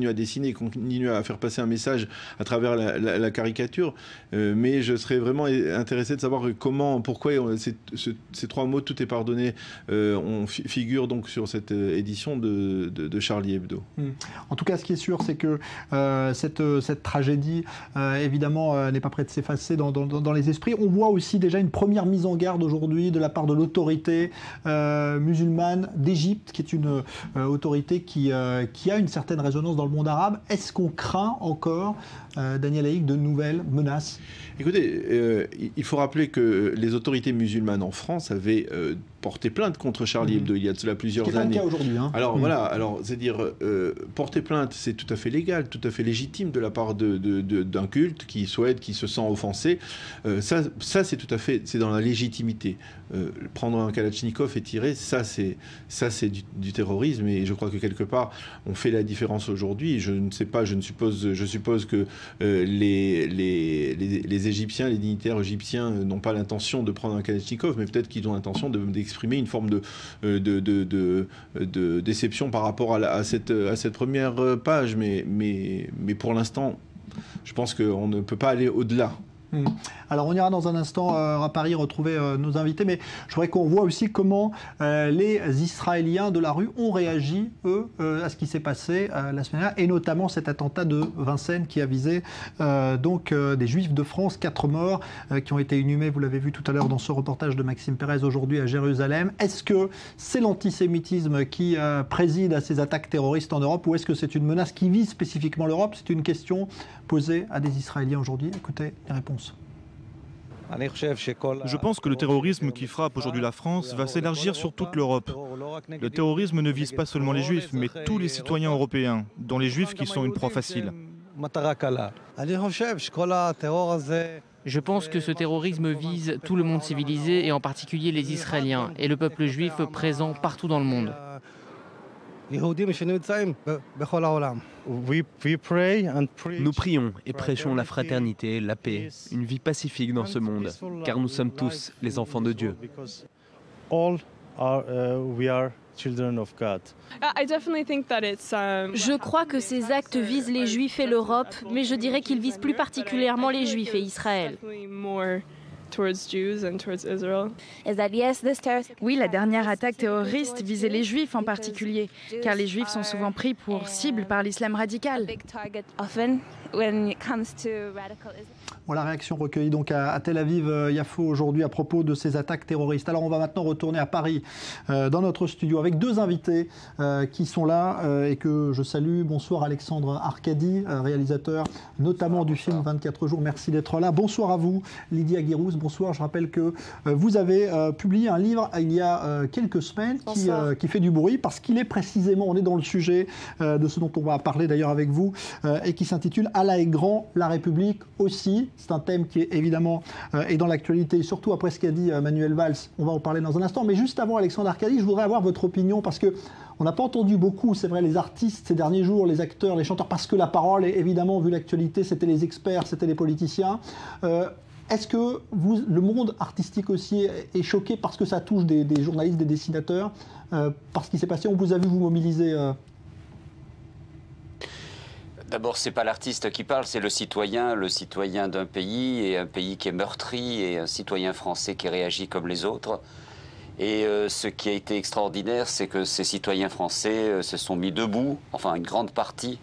à dessiner, continuer à faire passer un message à travers la caricature, mais je serais vraiment intéressé de savoir pourquoi ces 3 mots, tout est pardonné, figurent donc sur cette édition de Charlie Hebdo. En tout cas, ce qui est sûr, c'est que cette tragédie évidemment n'est pas près de s'effacer dans les esprits. On voit aussi déjà une première mise en garde aujourd'hui de la part de l'autorité musulmane d'Égypte, qui est une autorité qui a une certaine résonance dans le monde arabe. Est-ce qu'on craint encore, Daniel Haïk, de nouvelles menaces? Écoutez, il faut rappeler que les autorités musulmanes en France avaient porté plainte contre Charlie Hebdo il y a de cela plusieurs années. C'est pas le cas aujourd'hui. Alors voilà, c'est-à-dire porter plainte, c'est tout à fait légal, tout à fait légitime de la part d'un culte qui se sent offensé. Ça c'est tout à fait, c'est dans la légitimité. Prendre un Kalachnikov et tirer, ça c'est du terrorisme, et je crois que quelque part on fait la différence aujourd'hui. Je ne sais pas, je suppose que les Égyptiens, les dignitaires égyptiens n'ont pas l'intention de prendre un Kalachnikov, mais peut-être qu'ils ont l'intention d'exprimer une forme de déception par rapport à cette première page. Mais pour l'instant, je pense qu'on ne peut pas aller au-delà Alors on ira dans un instant à Paris retrouver nos invités, mais je voudrais qu'on voit aussi comment les Israéliens de la rue ont réagi, eux, à ce qui s'est passé la semaine dernière, et notamment cet attentat de Vincennes qui a visé des Juifs de France, 4 morts qui ont été inhumés, vous l'avez vu tout à l'heure dans ce reportage de Maxime Pérez aujourd'hui à Jérusalem. Est-ce que c'est l'antisémitisme qui préside à ces attaques terroristes en Europe, ou est-ce que c'est une menace qui vise spécifiquement l'Europe? C'est une question posée à des Israéliens aujourd'hui. Écoutez les réponses. Je pense que le terrorisme qui frappe aujourd'hui la France va s'élargir sur toute l'Europe. Le terrorisme ne vise pas seulement les Juifs, mais tous les citoyens européens, dont les Juifs qui sont une proie facile. Je pense que ce terrorisme vise tout le monde civilisé et en particulier les Israéliens et le peuple juif présent partout dans le monde. Nous prions et prêchons la fraternité, la paix, une vie pacifique dans ce monde, car nous sommes tous les enfants de Dieu. Je crois que ces actes visent les Juifs et l'Europe, mais je dirais qu'ils visent plus particulièrement les Juifs et Israël. Oui, la dernière attaque terroriste visait les Juifs en particulier, car les Juifs sont souvent pris pour cible par l'islam radical. Voilà la réaction recueillie donc à Tel Aviv-Yafo aujourd'hui à propos de ces attaques terroristes. Alors on va maintenant retourner à Paris dans notre studio avec 2 invités qui sont là et que je salue. Bonsoir Alexandre Arcadi, réalisateur notamment du film 24 jours. Merci d'être là. Bonsoir à vous Lydia Guirouz. Bonsoir. Je rappelle que vous avez publié un livre il y a quelques semaines qui fait du bruit parce qu'il est précisément, on est dans le sujet de ce dont on va parler d'ailleurs avec vous et qui s'intitule Allah est grand, la République aussi. C'est un thème qui est évidemment est dans l'actualité, surtout après ce qu'a dit Manuel Valls. On va en parler dans un instant. Mais juste avant, Alexandre Arcadi, je voudrais avoir votre opinion parce que on n'a pas entendu beaucoup, c'est vrai, les artistes ces derniers jours, les acteurs, les chanteurs, parce que la parole, évidemment, vu l'actualité, c'était les experts, c'était les politiciens. Est-ce que le monde artistique aussi est choqué parce que ça touche des journalistes, des dessinateurs, par ce qui s'est passé? On vous a vu vous mobiliser D'abord, c'est pas l'artiste qui parle, c'est le citoyen d'un pays, et un pays qui est meurtri, et un citoyen français qui réagit comme les autres. Et ce qui a été extraordinaire, c'est que ces citoyens français se sont mis debout, enfin une grande partie.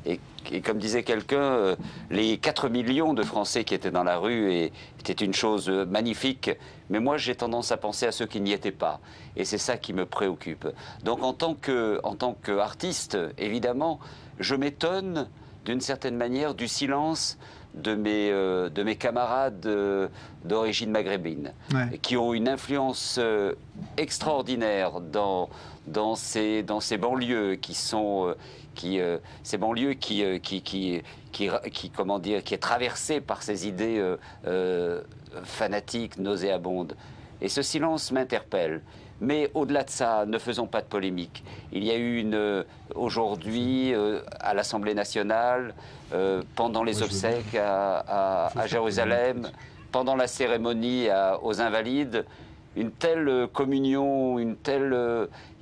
Et comme disait quelqu'un, les 4 millions de Français qui étaient dans la rue étaient une chose magnifique. Mais moi, j'ai tendance à penser à ceux qui n'y étaient pas. Et c'est ça qui me préoccupe. Donc en tant qu'artiste, évidemment, je m'étonne d'une certaine manière du silence de mes camarades d'origine maghrébine, qui ont une influence extraordinaire dans ces banlieues qui sont ces banlieues qui est traversée par ces idées fanatiques, nauséabondes. Et ce silence m'interpelle. Mais au-delà de ça, ne faisons pas de polémique. Il y a eu aujourd'hui à l'Assemblée nationale, pendant les obsèques à Jérusalem, pendant la cérémonie aux Invalides, une telle communion, il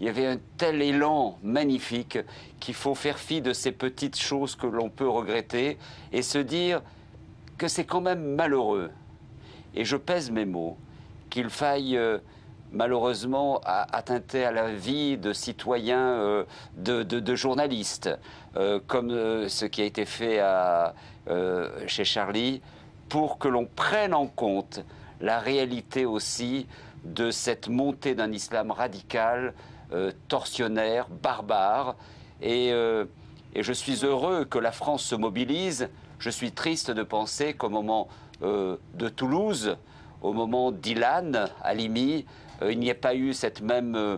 y avait un tel élan magnifique qu'il faut faire fi de ces petites choses que l'on peut regretter et se dire que c'est quand même malheureux. Et je pèse mes mots, qu'il faille malheureusement attenter à la vie de citoyens, de journalistes, comme ce qui a été fait chez Charlie, pour que l'on prenne en compte la réalité aussi de cette montée d'un islam radical, tortionnaire, barbare. Et je suis heureux que la France se mobilise. Je suis triste de penser qu'au moment de Toulouse, au moment d'Ilan, Halimi, il n'y ait pas eu cette même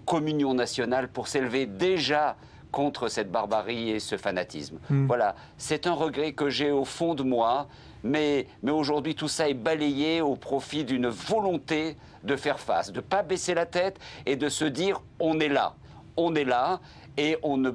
communion nationale pour s'élever déjà contre cette barbarie et ce fanatisme. Voilà, c'est un regret que j'ai au fond de moi, mais aujourd'hui tout ça est balayé au profit d'une volonté de faire face, de ne pas baisser la tête et de se dire on est là, et on ne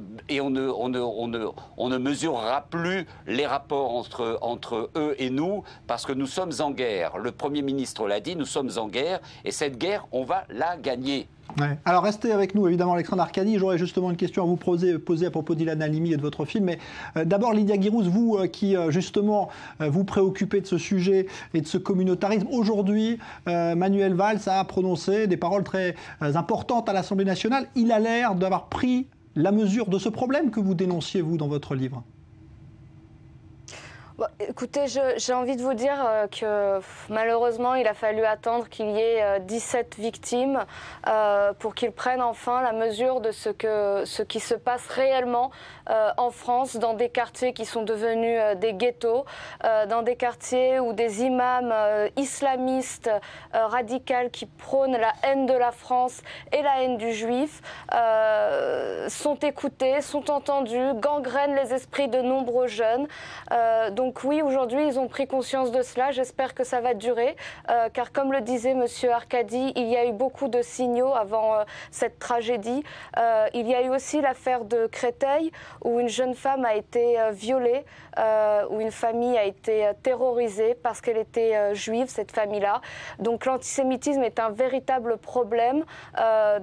mesurera plus les rapports entre eux et nous, parce que nous sommes en guerre. Le Premier ministre l'a dit, nous sommes en guerre, et cette guerre, on va la gagner. Ouais. Alors restez avec nous, évidemment, Alexandre Arcadi. J'aurais justement une question à vous poser à propos d'Ilan Halimi et de votre film. Mais d'abord, Lydia Guirouz, vous qui justement vous préoccupez de ce sujet et de ce communautarisme. Aujourd'hui, Manuel Valls a prononcé des paroles très importantes à l'Assemblée nationale. Il a l'air d'avoir pris la mesure de ce problème que vous dénonciez, vous, dans votre livre. Bon, écoutez, j'ai envie de vous dire que malheureusement, il a fallu attendre qu'il y ait 17 victimes pour qu'ils prennent enfin la mesure de ce qui se passe réellement en France, dans des quartiers qui sont devenus des ghettos, dans des quartiers où des imams islamistes radicaux qui prônent la haine de la France et la haine du juif sont écoutés, sont entendus, gangrènent les esprits de nombreux jeunes. Donc oui, aujourd'hui, ils ont pris conscience de cela. J'espère que ça va durer, car comme le disait Monsieur Arcadi, il y a eu beaucoup de signaux avant cette tragédie. Il y a eu aussi l'affaire de Créteil, où une jeune femme a été violée, où une famille a été terrorisée parce qu'elle était juive, cette famille-là. Donc l'antisémitisme est un véritable problème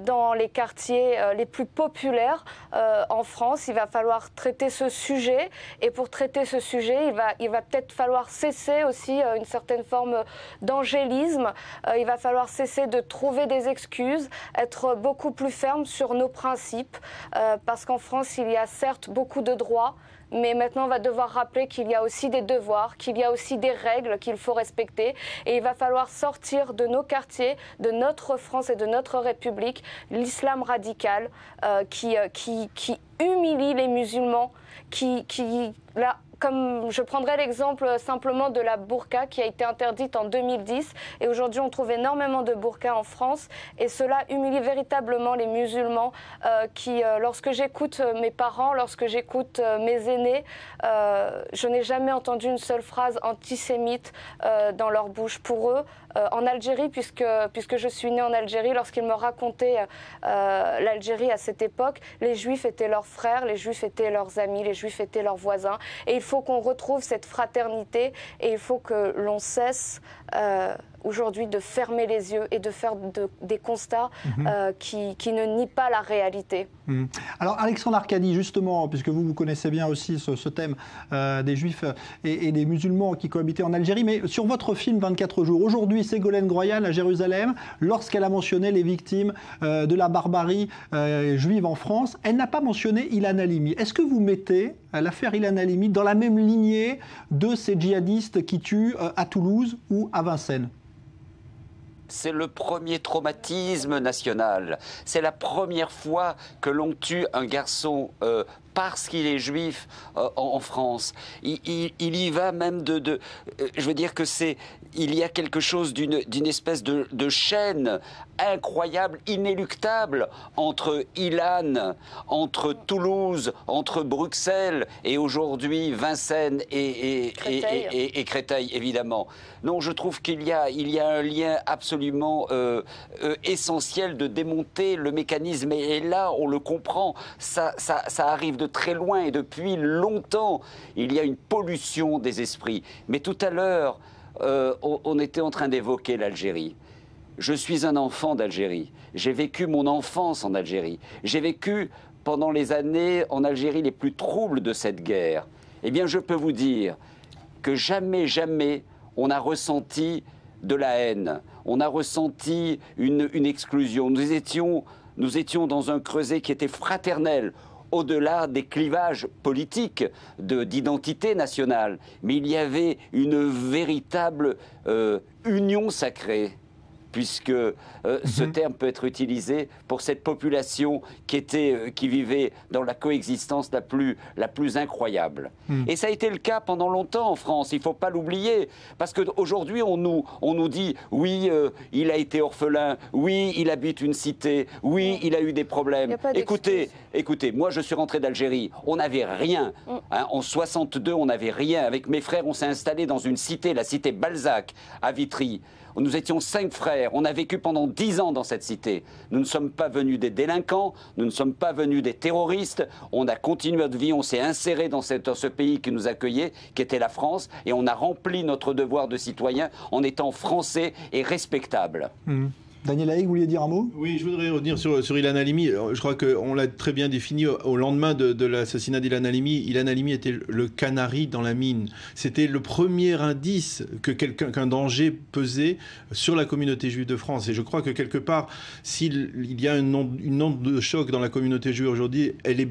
dans les quartiers les plus populaires en France. Il va falloir traiter ce sujet, et pour traiter ce sujet, il va peut-être falloir cesser aussi une certaine forme d'angélisme. Il va falloir cesser de trouver des excuses, être beaucoup plus ferme sur nos principes, parce qu'en France, il y a certes beaucoup de droits, mais maintenant on va devoir rappeler qu'il y a aussi des devoirs, qu'il y a aussi des règles qu'il faut respecter, et il va falloir sortir de nos quartiers, de notre France et de notre République, l'islam radical qui humilie les musulmans, comme je prendrai l'exemple simplement de la burqa qui a été interdite en 2010, et aujourd'hui on trouve énormément de burqas en France, et cela humilie véritablement les musulmans qui, lorsque j'écoute mes parents, lorsque j'écoute mes aînés, je n'ai jamais entendu une seule phrase antisémite dans leur bouche. Pour eux, en Algérie, puisque je suis née en Algérie, lorsqu'ils me racontaient l'Algérie à cette époque, les Juifs étaient leurs frères, les Juifs étaient leurs amis, les Juifs étaient leurs voisins. Et il faut qu'on retrouve cette fraternité, et il faut que l'on cesse aujourd'hui de fermer les yeux et de faire des constats qui ne nient pas la réalité. Alors Alexandre Arcadi, justement, puisque vous connaissez bien aussi ce thème des Juifs et des musulmans qui cohabitaient en Algérie, mais sur votre film 24 jours, aujourd'hui Ségolène Groyan à Jérusalem, lorsqu'elle a mentionné les victimes de la barbarie juive en France, elle n'a pas mentionné Ilan Halimi. Est-ce que vous mettez l'affaire Ilan Halimi dans la même lignée de ces djihadistes qui tuent à Toulouse ou à Vincennes ? C'est le premier traumatisme national. C'est la première fois que l'on tue un garçon parce qu'il est juif en France. Il y va même je veux dire que il y a quelque chose d'une espèce de chaîne incroyable, inéluctable entre Ilan, entre Toulouse, entre Bruxelles et aujourd'hui Vincennes et Créteil, évidemment. Non, je trouve qu'il y a un lien absolument essentiel de démonter le mécanisme. Et là, on le comprend, ça arrive de très loin et depuis longtemps. Il y a une pollution des esprits. Mais tout à l'heure, on était en train d'évoquer l'Algérie. Je suis un enfant d'Algérie. J'ai vécu mon enfance en Algérie. J'ai vécu pendant les années en Algérie les plus troubles de cette guerre. Eh bien, je peux vous dire que jamais on a ressenti de la haine. On a ressenti une exclusion. Nous étions dans un creuset qui était fraternel, au-delà des clivages politiques d'identité nationale. Mais il y avait une véritable union sacrée, puisque ce terme peut être utilisé pour cette population qui vivait dans la coexistence la plus incroyable. Et ça a été le cas pendant longtemps en France, il ne faut pas l'oublier, parce qu'aujourd'hui on nous dit oui, il a été orphelin, oui, il habite une cité, oui, il a eu des problèmes. Écoutez, moi je suis rentré d'Algérie, on n'avait rien. En 62, on n'avait rien. Avec mes frères, on s'est installé dans une cité, la cité Balzac, à Vitry. Nous étions 5 frères. On a vécu pendant 10 ans dans cette cité. Nous ne sommes pas venus des délinquants. Nous ne sommes pas venus des terroristes. On a continué notre vie. On s'est inséré dans ce pays qui nous accueillait, qui était la France. Et on a rempli notre devoir de citoyen en étant français et respectable. Daniel Haïg, vous vouliez dire un mot? Oui, je voudrais revenir sur Ilan Halimi. Je crois qu'on l'a très bien défini au lendemain de l'assassinat d'Ilan Halimi. Ilan Halimi était le canari dans la mine. C'était le premier indice qu'un danger pesait sur la communauté juive de France. Et je crois que quelque part, s'il y a une onde de choc dans la communauté juive aujourd'hui, elle est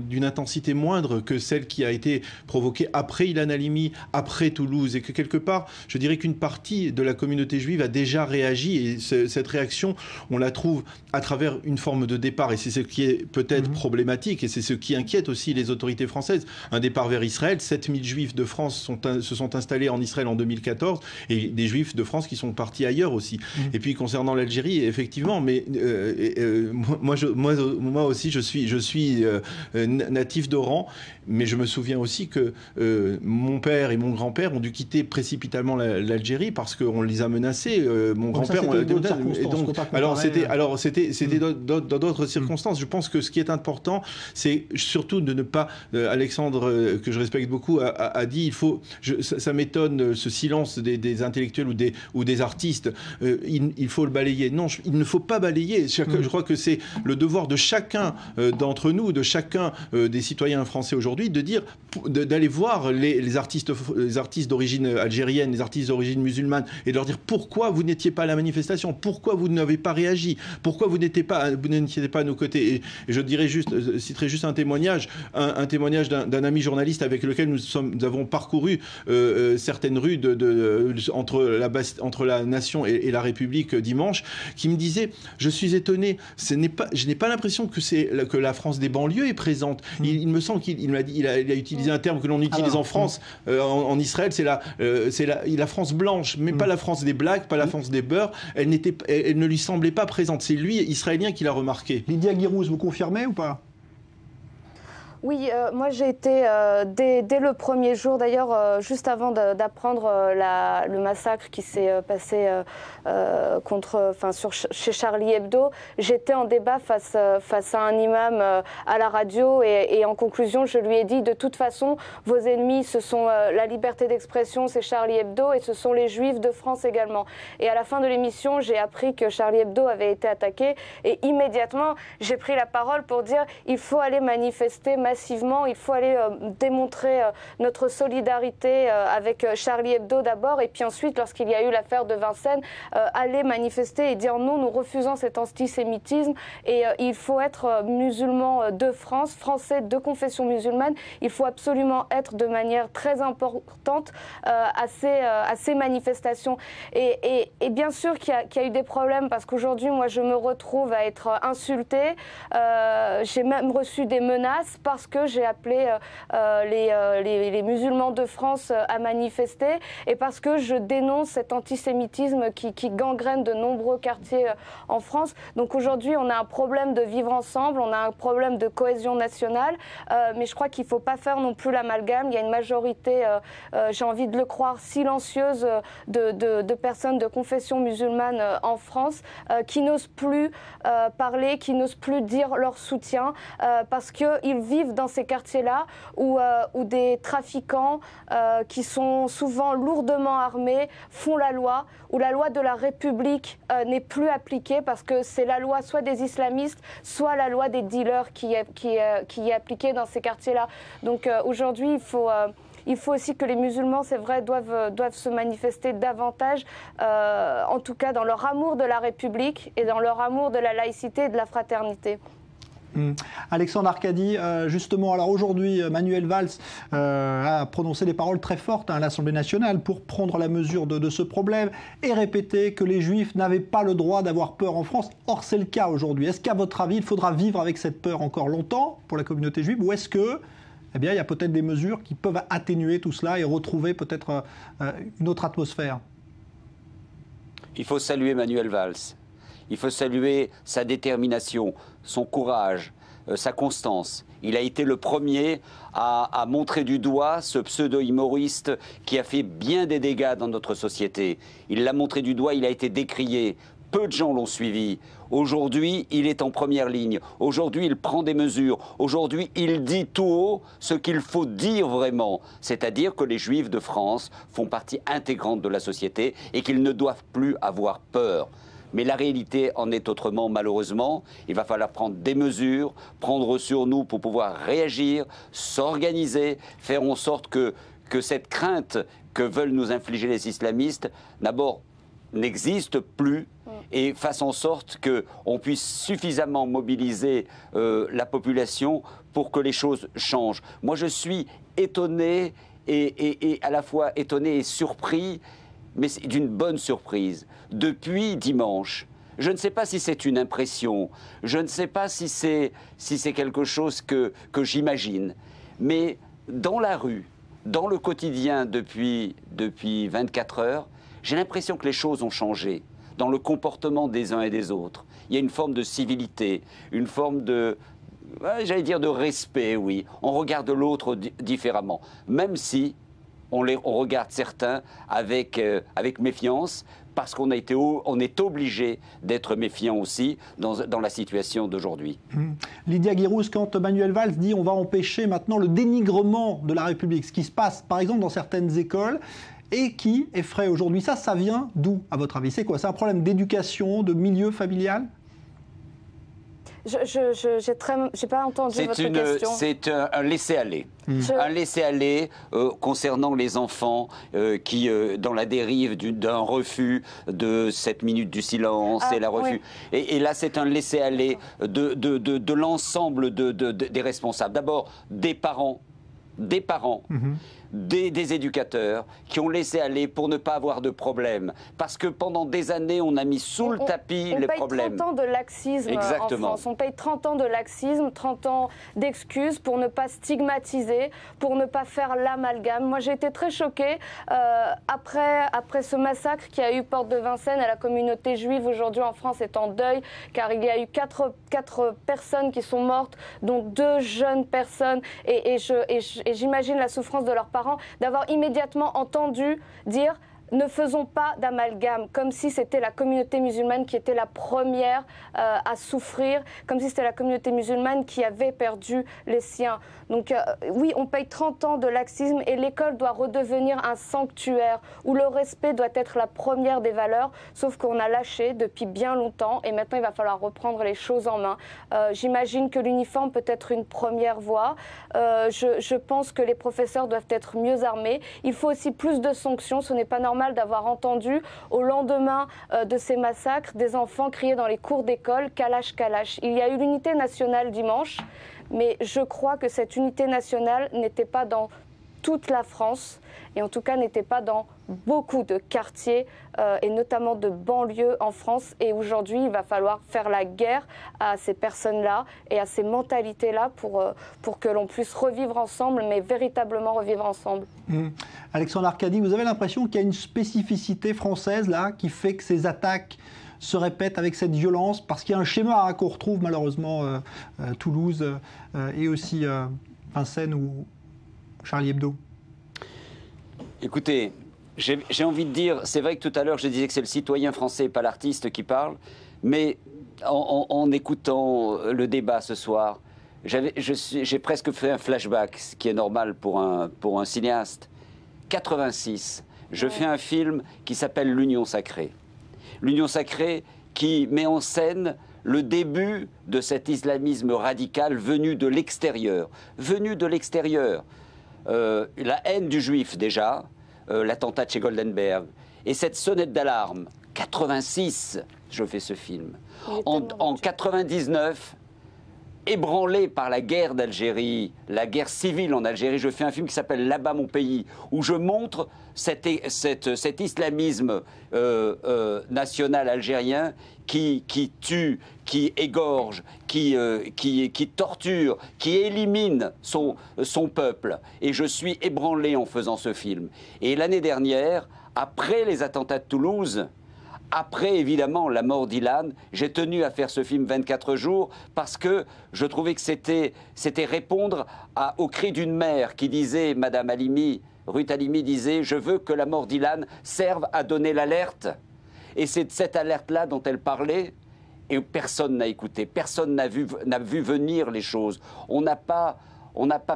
d'une intensité moindre que celle qui a été provoquée après Ilan Halimi, après Toulouse. Et que quelque part, je dirais qu'une partie de la communauté juive a déjà réagi. Et cette réaction, on la trouve à travers une forme de départ. Et c'est ce qui est peut-être problématique. Et c'est ce qui inquiète aussi les autorités françaises. Un départ vers Israël. 7000 juifs de France se sont installés en Israël en 2014. Et des juifs de France qui sont partis ailleurs aussi. Et puis concernant l'Algérie, effectivement, mais moi aussi, je suis natif d'Oran, mais je me souviens aussi que mon père et mon grand-père ont dû quitter précipitamment l'Algérie parce qu'on les a menacés. Mon grand-père, c'était dans d'autres circonstances. Je pense que ce qui est important, c'est surtout de ne pas. Alexandre, que je respecte beaucoup, a dit ça m'étonne ce silence des intellectuels ou des artistes. Il faut le balayer. Non, il ne faut pas balayer. Je crois que c'est le devoir de chacun d'entre nous, de chacun des citoyens français aujourd'hui, d'aller voir les artistes d'origine algérienne, les artistes d'origine musulmane, et de leur dire pourquoi vous n'étiez pas à la manifestation, pourquoi vous n'avez pas réagi, pourquoi vous n'étiez pas à nos côtés. Et je citerai juste un témoignage d'un ami journaliste avec lequel nous avons parcouru certaines rues entre la Nation et la République dimanche, qui me disait: je suis étonné, je n'ai pas l'impression que la France des banlieues est présente. Il me semble qu'il a utilisé un terme que l'on utilise en France, en Israël, c'est la France blanche, mais pas la France des blacks, pas la France des beurs. Elle ne lui semblait pas présente. C'est lui, israélien, qui l'a remarqué. Lydia Guirouz, vous confirmez ou pas? Oui, moi j'ai été dès le premier jour, d'ailleurs juste avant d'apprendre le massacre qui s'est passé chez Charlie Hebdo, j'étais en débat face à un imam à la radio et en conclusion je lui ai dit: de toute façon vos ennemis ce sont la liberté d'expression, c'est Charlie Hebdo, et ce sont les juifs de France également. Et à la fin de l'émission, j'ai appris que Charlie Hebdo avait été attaqué et immédiatement j'ai pris la parole pour dire: il faut aller manifester massivement, il faut aller démontrer notre solidarité avec Charlie Hebdo d'abord, et puis ensuite, lorsqu'il y a eu l'affaire de Vincennes, aller manifester et dire non, nous refusons cet antisémitisme, et il faut être musulman de France, français de confession musulmane, il faut absolument être de manière très importante à ces manifestations. Et bien sûr qu'il y a eu des problèmes, parce qu'aujourd'hui, moi, je me retrouve à être insultée, j'ai même reçu des menaces parce que j'ai appelé les musulmans de France à manifester, et parce que je dénonce cet antisémitisme qui gangrène de nombreux quartiers en France. Donc aujourd'hui, on a un problème de vivre ensemble, on a un problème de cohésion nationale, mais je crois qu'il ne faut pas faire non plus l'amalgame. Il y a une majorité, j'ai envie de le croire, silencieuse de personnes de confession musulmane en France qui n'osent plus parler, qui n'osent plus dire leur soutien, parce qu'ils vivent dans ces quartiers-là où des trafiquants qui sont souvent lourdement armés font la loi, où la loi de la République n'est plus appliquée, parce que c'est la loi soit des islamistes, soit la loi des dealers qui est appliquée dans ces quartiers-là. Donc aujourd'hui, il faut aussi que les musulmans, c'est vrai, doivent se manifester davantage, en tout cas dans leur amour de la République et dans leur amour de la laïcité et de la fraternité. Alexandre Arcadi, justement, alors aujourd'hui, Manuel Valls a prononcé des paroles très fortes à l'Assemblée nationale pour prendre la mesure de ce problème et répéter que les Juifs n'avaient pas le droit d'avoir peur en France. Or, c'est le cas aujourd'hui. Est-ce qu'à votre avis, il faudra vivre avec cette peur encore longtemps pour la communauté juive, ou est-ce que, il y a peut-être des mesures qui peuvent atténuer tout cela et retrouver peut-être une autre atmosphère? Il faut saluer Manuel Valls. Il faut saluer sa détermination, son courage, sa constance. Il a été le premier à montrer du doigt ce pseudo-humoriste qui a fait bien des dégâts dans notre société. Il l'a montré du doigt, il a été décrié. Peu de gens l'ont suivi. Aujourd'hui, il est en première ligne. Aujourd'hui, il prend des mesures. Aujourd'hui, il dit tout haut ce qu'il faut dire vraiment. C'est-à-dire que les Juifs de France font partie intégrante de la société et qu'ils ne doivent plus avoir peur. Mais la réalité en est autrement, malheureusement. Il va falloir prendre des mesures, prendre sur nous pour pouvoir réagir, s'organiser, faire en sorte que cette crainte que veulent nous infliger les islamistes, d'abord, n'existe plus et fasse en sorte qu'on puisse suffisamment mobiliser la population pour que les choses changent. Moi, je suis étonné et à la fois étonné et surpris, mais c'est d'une bonne surprise. Depuis dimanche, je ne sais pas si c'est une impression, je ne sais pas si c'est quelque chose que j'imagine, mais dans la rue, dans le quotidien depuis 24 heures, j'ai l'impression que les choses ont changé dans le comportement des uns et des autres. Il y a une forme de civilité, une forme de, j'allais dire de respect, oui. On regarde l'autre différemment, même si on regarde certains avec méfiance, parce qu'on est obligé d'être méfiant aussi dans la situation d'aujourd'hui. Lydia Guirouz, quand Manuel Valls dit on va empêcher maintenant le dénigrement de la République, ce qui se passe par exemple dans certaines écoles, et qui effraie aujourd'hui. Ça vient d'où, à votre avis? C'est quoi? C'est un problème d'éducation, de milieu familial? J'ai pas entendu votre question. C'est un laisser-aller. Un laisser-aller concernant les enfants qui, dans la dérive d'un refus de cette minute du silence et la refus. Oui. Et là, c'est un laisser-aller de l'ensemble des responsables. D'abord, des parents. Des éducateurs qui ont laissé aller pour ne pas avoir de problème. Parce que pendant des années, on a mis sous le tapis les problèmes. On paye 30 ans de laxisme en France. On paye 30 ans de laxisme, 30 ans d'excuses pour ne pas stigmatiser, pour ne pas faire l'amalgame. Moi, j'ai été très choquée après ce massacre qui a eu porte de Vincennes. À la communauté juive aujourd'hui en France est en deuil, car il y a eu 4 personnes qui sont mortes, dont 2 jeunes personnes. Et j'imagine la souffrance de leurs parents, d'avoir immédiatement entendu dire ne faisons pas d'amalgame, comme si c'était la communauté musulmane qui était la première à souffrir, comme si c'était la communauté musulmane qui avait perdu les siens. Donc oui, on paye 30 ans de laxisme et l'école doit redevenir un sanctuaire où le respect doit être la première des valeurs, sauf qu'on a lâché depuis bien longtemps et maintenant il va falloir reprendre les choses en main. J'imagine que l'uniforme peut être une première voie. Je pense que les professeurs doivent être mieux armés. Il faut aussi plus de sanctions. Ce n'est pas normal d'avoir entendu au lendemain de ces massacres des enfants crier dans les cours d'école « Kalash, Kalash ». Il y a eu l'unité nationale dimanche, mais je crois que cette unité nationale n'était pas dans toute la France et en tout cas n'était pas dans beaucoup de quartiers et notamment de banlieues en France. Et aujourd'hui, il va falloir faire la guerre à ces personnes-là et à ces mentalités-là pour que l'on puisse revivre ensemble, mais véritablement revivre ensemble. Alexandre Arcadi, vous avez l'impression qu'il y a une spécificité française là qui fait que ces attaques se répètent avec cette violence, parce qu'il y a un schéma qu'on retrouve malheureusement Toulouse et aussi Vincennes ou Charlie Hebdo? Écoutez, j'ai envie de dire, c'est vrai que tout à l'heure je disais que c'est le citoyen français et pas l'artiste qui parle, mais en écoutant le débat ce soir, j'ai presque fait un flashback, ce qui est normal pour un cinéaste. 86, je fais un film qui s'appelle L'Union Sacrée. L'Union Sacrée qui met en scène le début de cet islamisme radical venu de l'extérieur. La haine du juif déjà, l'attentat de chez Goldenberg, et cette sonnette d'alarme. 86, je fais ce film. En 99, ébranlé par la guerre d'Algérie, la guerre civile en Algérie, je fais un film qui s'appelle Là-bas mon pays, où je montre cet islamisme national algérien qui tue, qui égorge, qui torture, qui élimine son peuple. Et je suis ébranlé en faisant ce film. Et l'année dernière, après les attentats de Toulouse, Après, évidemment, la mort d'Ilan, j'ai tenu à faire ce film 24 jours parce que je trouvais que c'était répondre au cri d'une mère qui disait, Madame Halimi, Ruth Halimi disait « Je veux que la mort d'Ilan serve à donner l'alerte ». Et c'est de cette alerte-là dont elle parlait et personne n'a écouté, personne n'a vu venir les choses. On n'a pas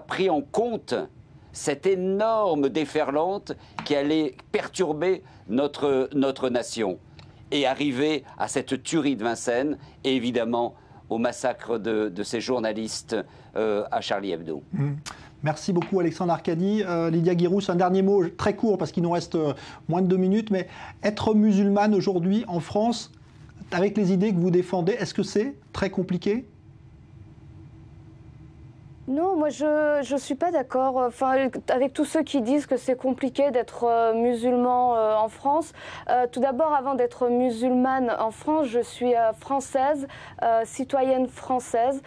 pris en compte cette énorme déferlante qui allait perturber notre nation et arriver à cette tuerie de Vincennes et évidemment au massacre de ces journalistes à Charlie Hebdo. Merci beaucoup Alexandre Arcadi. Lydia Guirous, un dernier mot très court parce qu'il nous reste moins de 2 minutes, mais être musulmane aujourd'hui en France, avec les idées que vous défendez, est-ce que c'est très compliqué ? Non, moi je suis pas d'accord. Enfin, avec tous ceux qui disent que c'est compliqué d'être musulman en France. Tout d'abord, avant d'être musulmane en France, je suis française, citoyenne française.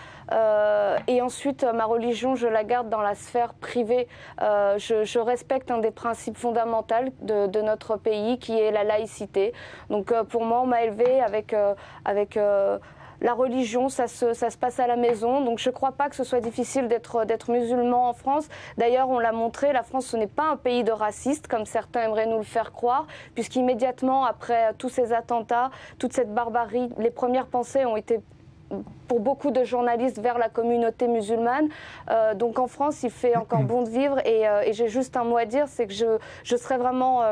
Et ensuite, ma religion, je la garde dans la sphère privée. Je respecte un des principes fondamentaux de notre pays, qui est la laïcité. Donc, pour moi, on m'a élevée avec la religion, ça se passe à la maison, donc je ne crois pas que ce soit difficile d'être musulman en France. D'ailleurs, on l'a montré, la France, ce n'est pas un pays de racistes, comme certains aimeraient nous le faire croire, puisqu'immédiatement, après tous ces attentats, toute cette barbarie, les premières pensées ont été, pour beaucoup de journalistes, vers la communauté musulmane. Donc en France, il fait encore bon de vivre, et j'ai juste un mot à dire, c'est que je serais vraiment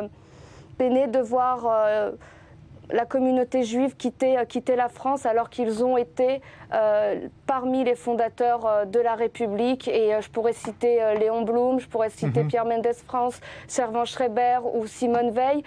peinée de voir la communauté juive quitter la France alors qu'ils ont été parmi les fondateurs de la République. Et je pourrais citer Léon Blum, je pourrais citer Pierre Mendès France, Servan Schreiber ou Simone Veil.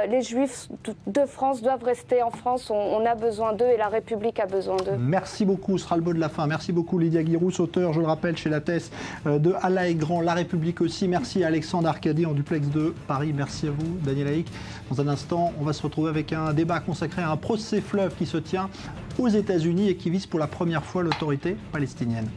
Les Juifs de France doivent rester en France. On a besoin d'eux et la République a besoin d'eux. Merci beaucoup, ce sera le mot de la fin. Merci beaucoup Lydia Guirous, auteur, je le rappelle, chez Lattès de Allah est grand, La République aussi. Merci à Alexandre Arcadi en duplex de Paris. Merci à vous, Daniel Haïk. Dans un instant, on va se retrouver avec un débat consacré à un procès fleuve qui se tient aux États-Unis et qui vise pour la première fois l'autorité palestinienne.